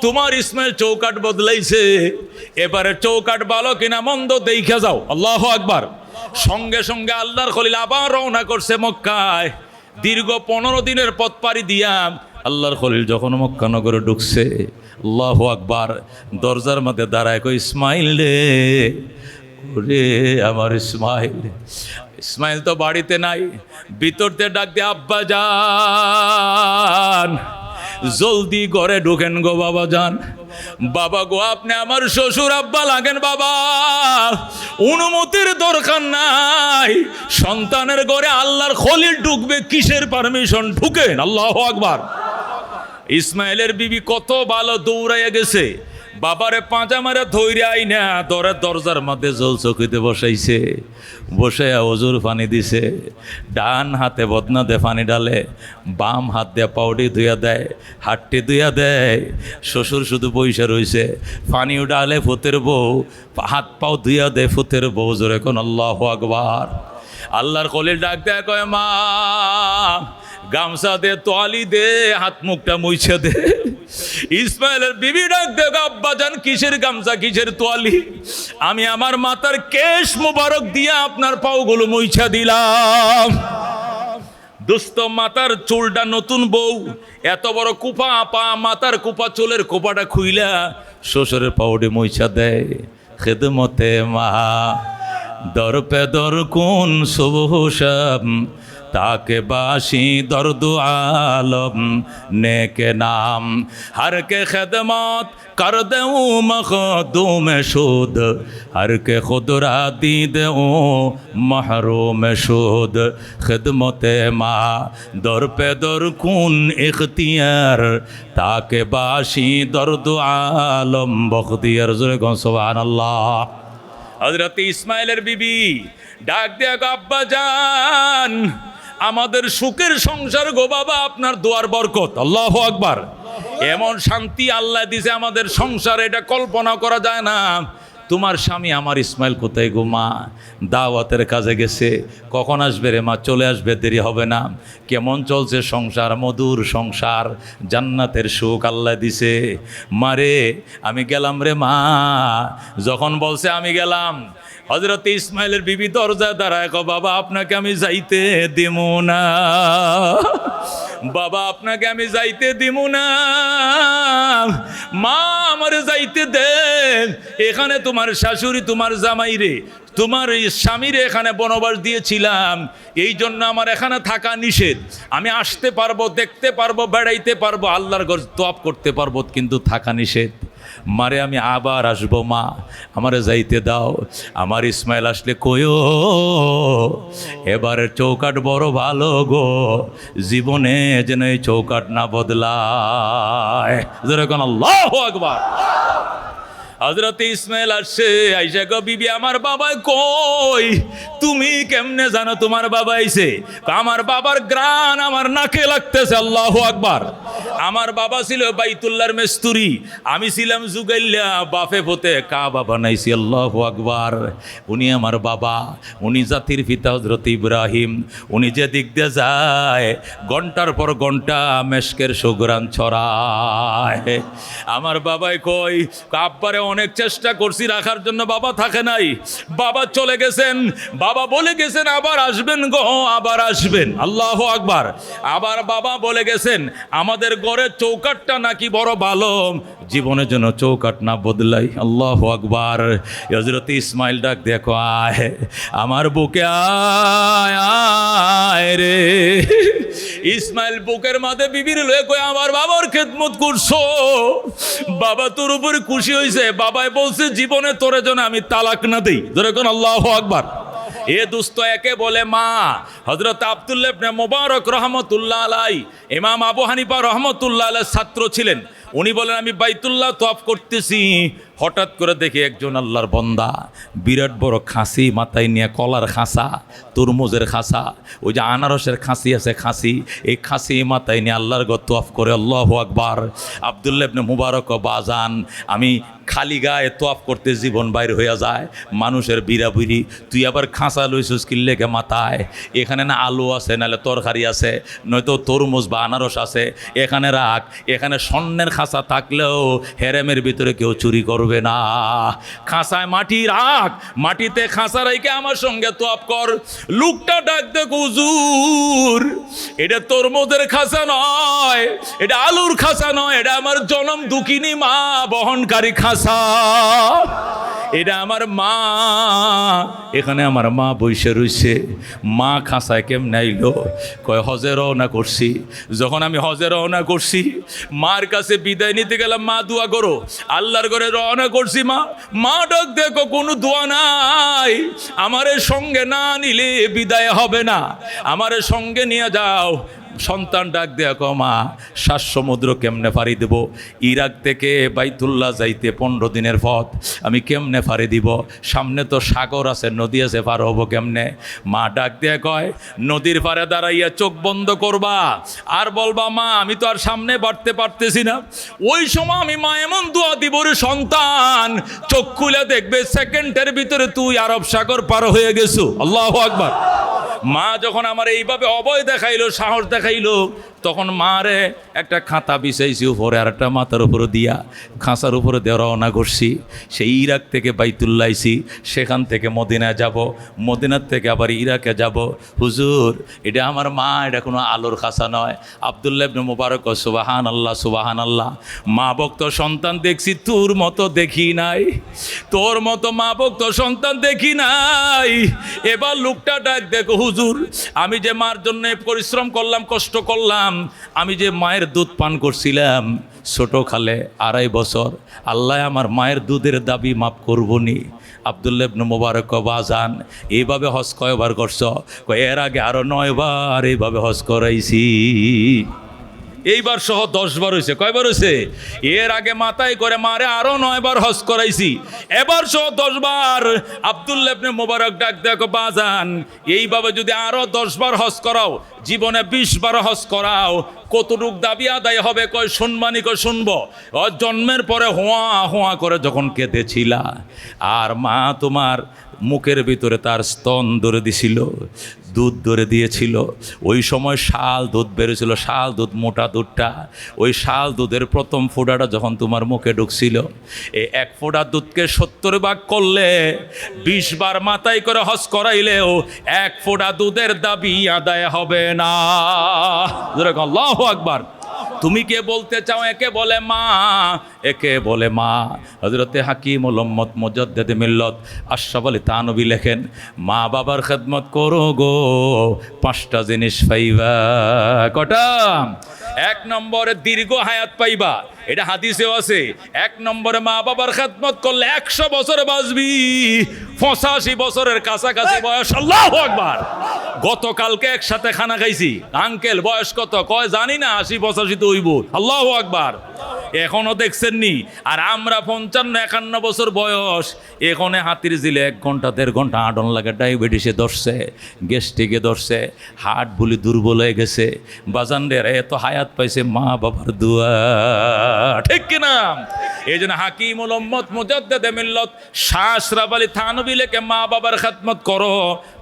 তোমার ইসমাইল চৌকাঠ বদলাইছে, এবারে চৌকাঠ ভালো কিনা মন্দ দেখে যাও। আল্লাহু আকবার। সঙ্গে সঙ্গে আল্লাহর খলিল আবার রওনা করছে মক্কায়। দীর্ঘ 15 দিনের পথ পাড়ি দিয়া আল্লাহর খলিল যখন মক্কা নগরে ঢুকছে, আল্লাহু আকবার, দরজার মধ্যে দাঁড়ায় কই, ইসমাইল রে, ওরে আমার ইসমাইল। ইসমাইল তো বাড়িতে নাই, ভিতরতে ডাক দিয়ে, আব্বা যান জলদি ঘরে ঢুকেন গো বাবা যান। বাবা গো আপনি আমার শ্বশুর আব্বা লাগেন বাবা, অনুমতির দরকার নাই, সন্তানের ঘরে আল্লাহর খলিল ঢুকবে, কিসের পারমিশন, ঢুকেন। আল্লাহু আকবার। ইসমাইলের বিবি কত ভালো, দৌড়াইয়া গেছে, বাবারে পাঁচা মারা ধৈর্য আইনা দরের দরজার মধ্যে জল চকিতে বসাইছে, বসাইয়া ওজুর পানি দিছে, ডান হাতে বদনা দিয়ে পানি ডালে, বাম হাত দিয়ে পাউডি ধুইয়া দেয়, হাতটি ধুইয়া দেয়। শ্বশুর শুধু পয়সা রয়েছে, পানিও ডালে ফুতের বউ, হাত পাও ধুইয়া দেয় ফুতের বউ। জোরে কোন আল্লাহু আকবার। আল্লাহর খলিল ডাক দেয়, কয় মা গামছা দে, তোয়ালি দে, হাত মুখটা মুইছে দে। ইসমাইলের বিবি ডাক দেয়, আব্বা জান কিসের গামছা, কিসের তোয়ালি, আমি আমার মাথার কেশ মোবারক দিয়া আপনার পাওগুলো মুইছা দিলাম। দুস্থ মাথার চুলটা নতুন বউ, এত বড় কুপা পা, মাথার কুপা, চুলের কুপাটা খুইলা শ্বশুরের পাউডি মুইছা দেয়। খেদমতে মা দর পে দর কোন শুভসাম, তাকে বাসি দর্দ আলম নেকে নাম, हर के खदमत कर दूँ मखदूम शुद, हर के खुदरा दी दूँ महरूम शुद। खिदमत माँ दर पे दर कुन इख्तियार, ताके बाशी दर्द आलम बख्तियार। सुबहानल्लाह। हजरत इस्माइलेर बीबी डाक दिया, আব্বা জান আমাদের সুখের সংসার গো বাবা আপনার দোয়ার বরকত। আল্লাহু আকবার। এমন শান্তি আল্লাহ দিছে আমাদের সংসারে, এটা কল্পনা করা যায় না। তোমার স্বামী আমার ইসমাইল কোথায় গো মা? দাওয়াতের কাজে গেছে। কখন আসবে রে মা? চলে আসবে, দেরি হবে না। কেমন চলছে সংসার? মধুর সংসার, জান্নাতের সুখ আল্লাহ দিছে। মারে আমি গেলাম রে মা। যখন বলছে আমি গেলাম, হযরত ইসমাইলের বিবি দরজা দাঁড়ায়, কো বাবা আপনাকে আমি যাইতে দিমু না, বাবা আপনাকে আমি যাইতে দিমু না, মা আমারে যাইতে দেন। এখানে তোমার শাশুড়ি, তোমার জামাই রে, তোমার এই স্বামীরে এখানে বনবাস দিয়েছিলাম, এই জন্য আমার এখানে থাকা নিষেধ। আমি আসতে পারবো, দেখতে পারবো, বেড়াইতে পারবো, আল্লাহর ঘর তওয়াফ করতে পারবো, কিন্তু থাকা নিষেধ। মারে আমি আবার আসবো মা, আমারে যাইতে দাও। আমার ইসমাইল আসলে কইও এবারের চৌকাট বড় ভালো গো, জীবনে যেন এই চৌকাট না বদলায়। যেরকম আল্লাহু আকবার। হযরত ইসমাইল আসছে, আইসা গো বিবি আমার বাবা কই? তুমি কেমনে জানো তোমার বাবা আইছে? আমার বাবার গ্রান আমার নাকে লাগতেছে। আল্লাহু আকবার। আমার বাবা ছিল বাইতুল্লাহর মেস্তুরি, আমি ছিলাম জুগাইল্লা, বাফে পথে কাবা বানাইছি। আল্লাহু আকবার। উনি আমার বাবা, উনি জাতির পিতা হযরত ইব্রাহিম। উনি যে দিক দিয়ে যায় ঘন্টার পর ঘন্টা মেশকের সুঘ্রাণ ছড়ায়। আমার বাবাই কই? আব্বারে অনেক চেষ্টা করছি রাখার জন্য, বাবা থাকে নাই, বাবা চলে গেছেন। বাবা বলে গেছেন আবার আসবেন গো, আবার আসবেন। আল্লাহু আকবার। আবার বাবা বলে গেছেন আমাদের ঘরের চৌকাটটা নাকি বড় ভালো, জীবনের জন্য চৌকাট না বদলাই। আল্লাহু আকবার। হযরত ইসমাইল ডাক দেখো, আয় আমার বুকে আয়, আয় রে। ইসমাইল বুকের মাঝে বিবির লয়ে কই আমার বাবার খেদমত করছো, বাবা তোর উপরে খুশি হয়েছে। বাবাই বলছে জীবনে তোরে জন্য আমি তালাক না দেই। ধরে কোন আল্লাহু আকবার। এ দুস্থ একে বলে মা। হযরত আব্দুল্লাহ ইবনে মুবারক রহমতুল্লাহ আলাইহি ইমাম আবু হানিফা রহমতুল্লাহ আলাইহির ছাত্র ছিলেন। উনি বলেন আমি বাইতুল্লাহ তওয়াফ করতেছি, হঠাৎ করে দেখি একজন আল্লাহর বান্দা বিরাট বড় খাসি মাথায় নিয়ে, কলার খাসা, তরমুজের খাসা, ওই যে আনারসের খাসি আছে খাসি, এই খাসি মাথায় নিয়ে আল্লাহর ঘর তওয়াফ করে। আল্লাহু আকবার। আব্দুল্লাহ ইবনে মুবারক বাজান, আমি খালি গায়ে তওয়াফ করতে জীবন বাইর হইয়া যায়, মানুষের বিড়াবিড়ি, তুই আবার খাসা লইছিস কিল্লেকে মাথায়? এখানে না আলু আছে, নাহলে তরকারি আছে, নয়তো তরমুজ বা আনারস আছে, এখানে রাখ। এখানে স্বর্ণের খাসা থাকলেও হেরেমের ভিতরে কেউ চুরি করবে না। খাসায় মাটি রাখ, মাটিতে খাসা রেখে আমার সঙ্গে তওয়াফ কর। লোকটা ডাক দেখ, হুজুর এটা তরমুজের খাসা নয়, এটা আলুর খাসা নয়, এটা আমার জনম দুঃখিনী মা বহনকারী খাসা, এটা আমার মা। এখানে আমার মা বসে রইছে। মা খাসায় কেমনে আইলো? কয় হজে রওনা করছি। যখন আমি হজে রওনা করছি, মার কাছে বিদায় নিতে গেলাম, মা দোয়া করো। আল্লাহর ঘরে রওনা করছি, মা ডাক দেখো কোনো দোয়া নাই, আমারে সঙ্গে না নিলে বিদায় হবে না, আমারে সঙ্গে নিয়ে যাও। সন্তান ডাক দেয়া, কো মা 7 সমুদ্র কেমনে পাড়ি দেব? ইরাক থেকে বাইতুল্লাহ যাইতে 15 দিনের পথ, আমি কেমনে পাড়ি দিব? সামনে তো সাগর আছে, নদী আছে, পার হবো কেমনে? মা ডাক দেয়া কয়, নদীর পাড়ে দাঁড়াইয়া চোখ বন্ধ করবা আর বলবা মা আমি তো আর সামনে বাড়তে পারতেছি না। ওই সময় আমি মা এমন দোয়া দিব রে সন্তান, চোখ খুলে দেখবে সেকেন্ডের ভিতরে তুই আরব সাগর পার হয়ে গেছো। আল্লাহু আকবার। মা যখন আমার এইভাবে অভয় দেখাইলো, সাহস দেখাইলো, তখন মারে একটা খাতা বিছাইছি উপরে, আর একটা মাথার উপরে দিয়া খাঁচার উপরে দিয়ে রওনা করছি। সেই ইরাক থেকে বাইতুল্লাহ আইছি, সেখান থেকে মদিনায় যাব, মদিনার থেকে আবার ইরাকে যাব। হুজুর এটা আমার মা, এটা কোনো আলোর খাঁচা নয়। আব্দুল্লাহ ইবনে মুবারক সুবহান আল্লাহ, সুবহান আল্লাহ। মা ভক্ত সন্তান দেখছি, তোর মতো দেখি নাই, তোর মতো মা ভক্ত সন্তান দেখি নাই। এবার লোকটা ডাক দেখো, হুজুর আমি যে মার জন্য পরিশ্রম করলাম, কষ্ট করলাম, আমি যে মায়ের দুধ পান করছিলাম ছোট খালে 2.5 বছর, আল্লাহ আমার মায়ের দুধের দাবি মাফ করবনি। আব্দুল্লাহ ইবনে মুবারক বাজান, এইভাবে হজ কয়বার করছ? এর আগে আরো 9 বার এইভাবে হজ করাইছি। এইবার সহ 10 বার হয়েছে। কয়বার হয়েছে? এর আগে মাথায় করে মারে আরো 9 বার হজ করাইছি, এবার সহ 10 বার। আব্দুল্লাহ ইবনে মুবারক ডাক দেখো বাজান, এইভাবে যদি আরো 10 বার হজ করাও, জীবনে 20 বার হজ করাও, কতটুক দাবি আদায় হবে? কয় শুনবানি, কয় শুনবো। জন্মের পরে হোয়া হোয়া করে যখন কেঁদেছিলা, আর মা তোমার মুখের ভিতরে তার স্তন ধরে দিছিল, দুধ ধরে দিয়েছিল, ওই সময় শাল দুধ বেরোছিল, শাল দুধ, মোটা দুধটা, ওই শাল দুধের প্রথম ফোঁটাটা যখন তোমার মুখে ঢুকছিল, এই 1 ফোঁটা দুধকে 70 ভাগ করলে, 20 বার মাথায় করে হজ করাইলেও 1 ফোঁটা দুধের দাবি আদায় হবে না। আল্লাহু আকবার। তুমি কে বলতে চাও? একে বলে মা, একে বলে মা। হযরতে হাকিমুল উম্মত মুজাদ্দিদ মিল্লাত আশরাফ আলী থানভী লেখেন, মা বাবার খেদমত করো গো, 5টা জিনিস পাইবা। কটা? 1 নম্বরে দীর্ঘ হায়াত পাইবা, এটা হাদিসেও আছে। 1 নম্বরে মা বাবার খেদমত করলে 100 বছর বাঁচবি, 85 বছরের কাছাকাছি বয়স। আল্লাহু আকবার। গতকালকে একসাথে খানা খাইছি, আঙ্কেল বয়স কত? কয় জানি না, 80-85 তো হইব। আল্লাহু আকবার। এখনো দেখছেন নি? আর আমরা 55-51 বছর বয়স, এখানে হাতির জিলে 1 ঘন্টা 1.5 ঘন্টা আডন লাগে, ডায়াবেটিসে ধরছে, গ্যাস্ট্রিকে ধরছে, হার্ট বুলি দুর্বল হয়ে গেছে। বাজানদের এত হায়াত পাইছে মা বাবার দোয়া, ঠিক কিনা? এই জন্য হাকিমুল উম্মত মুজাদ্দিদ মিল্লাত শাহ আশরাফ আলী থানভী লেখে, মা বাবার খেদমত করো,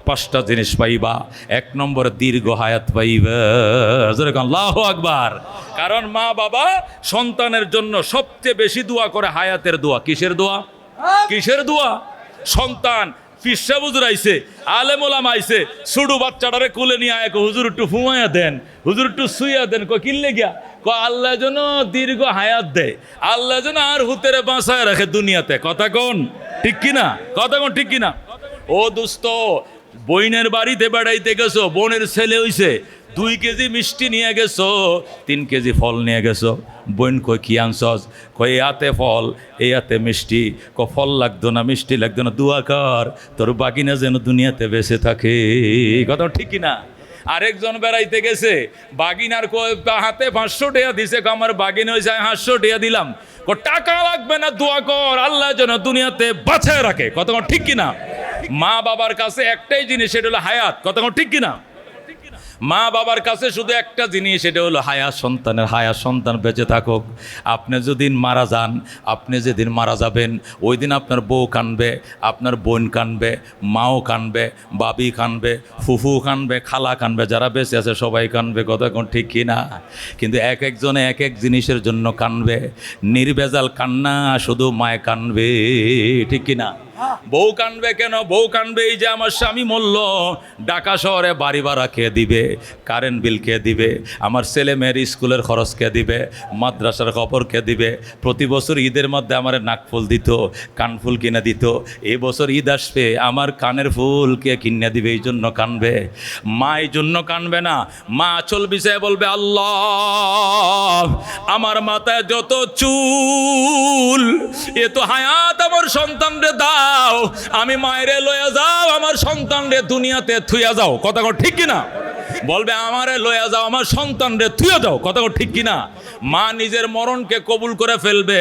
5টা জিনিস পাইবা। 1 নম্বরে দীর্ঘ হায়াত পাইবা। আল্লাহু আকবার। কারণ মা বাবা সন্তানের জন্য সবচেয়ে বেশি দোয়া করে হায়াতের দোয়া। কিসের দোয়া? কিসের দোয়া? সন্তান ফিসা হুজুর আইছে, আলেম ওলামা আইছে, ছোট বাচ্চাটারে কোলে নিয়ে আয়, হুজুর একটু ফুমাইয়া দেন, হুজুর একটু শুইয়া দেন। কিনলে গিয়া আল্লাহ যেন দীর্ঘ হায়াত দেয়, আল্লাহ যেন আর হুতেরে বাঁচায় রাখে দুনিয়াতে। কথা কোন ঠিক কিনা? কথা কোন ঠিক কিনা? ও দোস্ত, বইনের বাড়িতে বেড়াইতে গেছো, বোনের ছেলে হইছে, 2 কেজি মিষ্টি নিয়ে গেছো, 3 কেজি ফল নিয়ে গেছো। বোন কই কি আনছস? কই এতে ফল, এতে মিষ্টি। ফল লাগতো না, মিষ্টি লাগতো না, দোয়া কর তোর বাকিনা যেন দুনিয়াতে বেঁচে থাকে। কথা ঠিক কিনা? আরেকজন বেড়াইতে গেছে, বাগিনার হাতে 500 টাকা দিছে, আমার বাগিনা হয়েছে 500 টাকা দিলাম। টাকা লাগবে না, দোয়া কর আল্লাহ যেন দুনিয়াতে বাঁচায় রাখে। কথা ঠিক কিনা? মা বাবার কাছে একটাই জিনিস, সেটা হলো হায়াত। কথা ঠিক কিনা? মা বাবার কাছে শুধু একটা জিনিস, সেটা হলো হায়াত, সন্তানের হায়াত, সন্তান বেঁচে থাকুক। আপনি যেদিন মারা যান, আপনি যেদিন মারা যাবেন, ওই দিন আপনার বউ কানবে, আপনার বোন কানবে, মাও কানবে, বাবি কানবে, ফুফু কানবে, খালা কানবে, যারা বেঁচে আছে সবাই কানবে। কথা কোন ঠিক কিনা? কিন্তু এক একজনে এক এক জিনিসের জন্য কানবে। নির্ভেজাল কান্না শুধু মায় কানবে, ঠিক কিনা? বউ কানবে কেন? বউ কানবে এই যে আমার স্বামী মরল, ঢাকা শহরে বাড়ি ভাড়া কে দিবে, কারেন্ট বিল কে দিবে, আমার ছেলে মেয়ের স্কুলের খরচ কে দিবে, মাদ্রাসার খবর কে দিবে। প্রতি বছর ঈদের মধ্যে আমার নাকফুল দিত, কানফুল কিনে দিত, এই বছর ঈদ আসবে আমার কানের ফুল কে কিনে দিবে, এই জন্য কানবে। মা এই জন্য কানবে না, মা আঁচল বিছায় বলবে, আল্লাহ আমার মাথায় যত চুল, এ তো হায়াত আমার সন্তানরে দাও, আমি মায়েরে লইয়া যাও, আমার সন্তানরে দুনিয়াতে থুইয়া যাও। কথা ঠিক কিনা? বলবে আমারে লইয়া যাও, আমার সন্তানরে থুইয়া যাও। কথা ঠিক কিনা? মা নিজের মরণকে কবুল করে ফেলবে,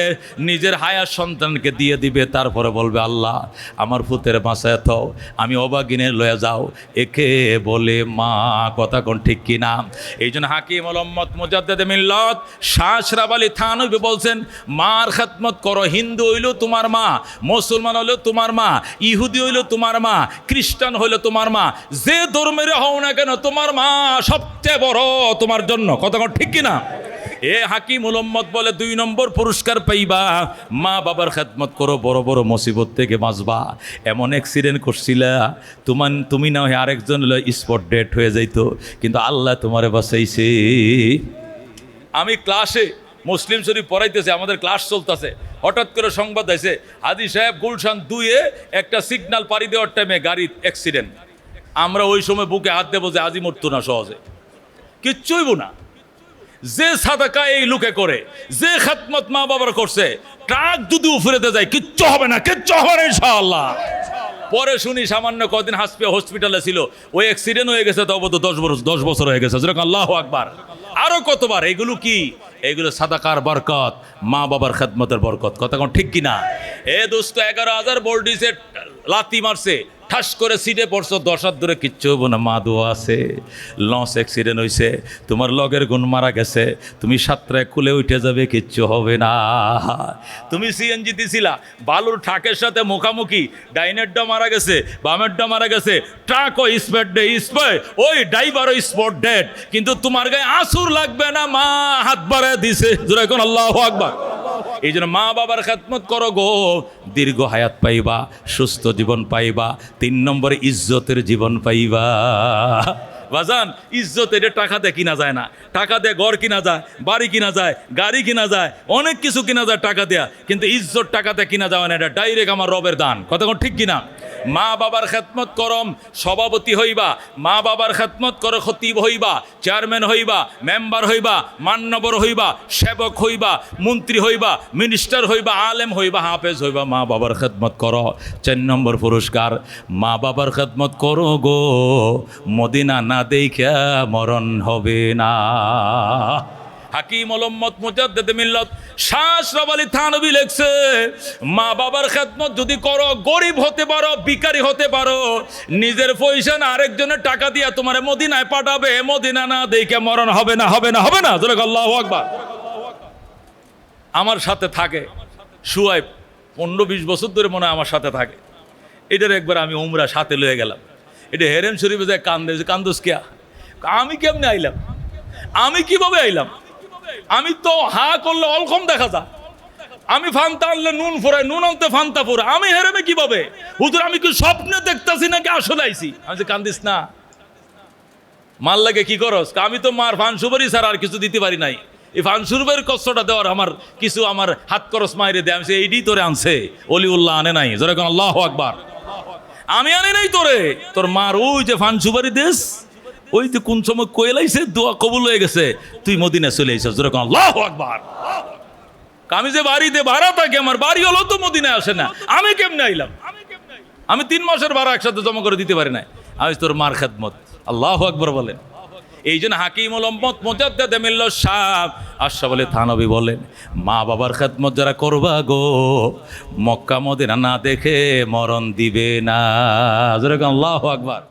নিজের হায়াত সন্তানকে দিয়ে দিবে, তারপরে বলবে আল্লাহ আমার পুতের বাঁচায় থাও, আমি অবাগিনে লইয়া যাও, একে বলে মা। কথা কোন ঠিক কিনা? এই জন্য হাকিমুল উম্মত মুজাদ্দিদ মিল্লাত শাহ আশরাফ আলী থানভী বলছেন, মার খেদমত করো। হিন্দু হইল তোমার মা, মুসলমান হইল তোমার মা, ইহুদি হইল তোমার মা, খ্রিস্টান হইল তোমার মা, যে ধর্মের হও না কেন তোমার মা সবচেয়ে বড় তোমার জন্য। কথা ঠিক কিনা? এ হাকিমুল উম্মত বলে 2 নম্বর পুরস্কার পাইবা, মা বাবার খেদমত করো, বড় বড় মুসিবত থেকে বাঁচবা। এমন অ্যাক্সিডেন্ট করছিলা, তুমি না হয় আরেকজন স্পট ডেট হয়ে যাইতো, কিন্তু আল্লাহ তোমারে বাঁচাইছে। আমি ক্লাসে মুসলিম শরীফ পড়াইতেছে, আমাদের ক্লাস চলতেছে, হঠাৎ করে সংবাদ আছে হাজী সাহেব গুলশান 2-এ একটা সিগন্যাল পাড়ি দেওয়ার টাইমে গাড়ির অ্যাক্সিডেন্ট। আমরা ওই সময় বুকে হাত দেবো যে আজি মরতো না, সহজে কিচ্ছুইব না। যে সাদাকা এই লোকে করে, যে খেদমত মা বাবার করছে, ট্রাক যদি উফরেতে যায় কিচ্ছু হবে না, কিচ্ছু হবে না ইনশাআল্লাহ। পরে শুনি সামান্য কদিন হসপিটালে ছিল, ওই অ্যাক্সিডেন্ট হয়ে গেছে, তবে তো 10 বছর হয়ে গেছে। যেরকম আল্লাহু আকবার। আরো কতবার। এগুলো কি? এগুলো সাদাকার বরকত, মা বাবার খেদমতের বরকত। কথা কোন ঠিক কিনা? এ দোস্ত 11,000 ভোল্টেজে লাথি মারছে, ঠাস করে সিটে পড়ছো, 10 হাত ধরে কিচ্ছু হবো না, মা দোয়া আছে। লঞ্চ অ্যাক্সিডেন্ট হয়েছে, তোমার লগের গুণ মারা গেছে, তুমি সাতটায় কুলে উঠে যাবে, কিচ্ছু হবে না। তুমি সিএনজি দিছিলা, বালুর ট্রাকের সাথে মুখামুখি, ডাইনেরটা মারা গেছে, বামেরটা মারা গেছে, ট্রাকও স্পট ডে স্পট, ওই ড্রাইভারও স্পট ডেড, কিন্তু তোমার গায়ে আসুর লাগবে না, মা হাত বাড়ায় দিছে। জোরে কোন আল্লাহু আকবার। এই জন্য মা বাবার খেদমত করো গো, দীর্ঘ হায়াত পাইবা, সুস্থ জীবন পাইবা, 3 নম্বরে ইজ্জতের জীবন পাইবা। বাজান, ইজ্জত এটা টাকা দিয়ে কিনা যায় না। টাকা দিয়ে ঘর কিনা যায়, বাড়ি কিনা যায়, গাড়ি কিনা যায়, অনেক কিছু কিনা যায় টাকা দেয়া, কিন্তু ইজ্জত টাকা দিয়ে কিনা যায় না। এটা ডাইরেক্ট আমার রবের দান। কথা ঠিক কিনা? মা বাবার খেদমত করম, সভাপতি হইবা, মা বাবার খেদমত করো, খতিব হইবা, চেয়ারম্যান হইবা, মেম্বার হইবা, মান্যবর হইবা, সেবক হইবা, মন্ত্রী হইবা, মিনিস্টার হইবা, আলেম হইবা, হাফেজ হইবা, মা বাবার খেদমত করো। 4 নম্বর পুরস্কার, মা বাবার খেদমত করো গো, মদিনা না দেইখা মরণ হবে না। হাকিম ওলম্মত মুজাদ্দিদ মিল্লাত শাহ আশরাফ আলী থানভী লেখছে, মা বাবার খেদমত যদি করো, গরিব হতে পারো, ভিখারি হতে পারো, নিজের পয়সা না আরেকজনের টাকা দিয়া তোমার মদিনায় পাঠাবে, মদিনা না দেখে মরণ হবে না, হবে না, হবে না। জোরে আল্লাহু আকবার। আমার সাথে থাকে সুয়াইব, 15-20 বছর ধরে মনে হয় আমার সাথে থাকে। এটার একবার আমি উমরা সাথে লয়ে গেলাম, এটা হেরেম শরীফে যায় কান্দে, কান্দোস কিয়া? আমি কেমনে আইলাম? আমি কিভাবে আইলাম? আমি তো হা করলে অলকম দেখা যায়, আমি ফান্তা আনলে নুন ফোরাই, নুন আনতে ফান্তা ফোরাই, আমি হেরেমে কিভাবে? হুজুর আমি কি স্বপ্নে দেখতাছি নাকি আসলে আইছি? আমি যে কান্দিস না, মার লাগে কি করস? আমি তো মার ফান সুপারি ছাড়া আর কিছু দিতে পারি নাই, এই ফান সুপারির কষ্টটা দেওয়ার আমার কিছু, আমার হাত খরচ মাইরে দেয়। আমি এইডি তোরে আনছে, অলিউল্লাহ আনে নাই। যেরকম আল্লাহু আকবার। আমি আনি নাই তোরে, তোর মার ওই যে ফান সুপারি দেশ, ওই যে কোন সময় কইলাইছে, দোয়া কবুল হয়ে গেছে, তুই মদিনা চলে আইছিস। যেরকম আল্লাহু আকবার। আমি যে বাড়িতে ভাড়া থাকি, আমার বাড়ি হলো তো মদিনায় আসে না, আমি কেমনে আইলাম? আমি 3 মাসের ভাড়া একসাথে জমা করে দিতে পারি না। আমি তোর মার খেদমত। আল্লাহু আকবার বলেন। এই জন্য হাকিম ওলম্মত মুজাদ্দিদ মিল্লাত শাহ আশরাফ আলী থানভী বলেন, মা বাবার খেদমত যারা করবা গো, মক্কা মদিনা না দেখে মরণ দিবে না। যেরকম আল্লাহু আকবার।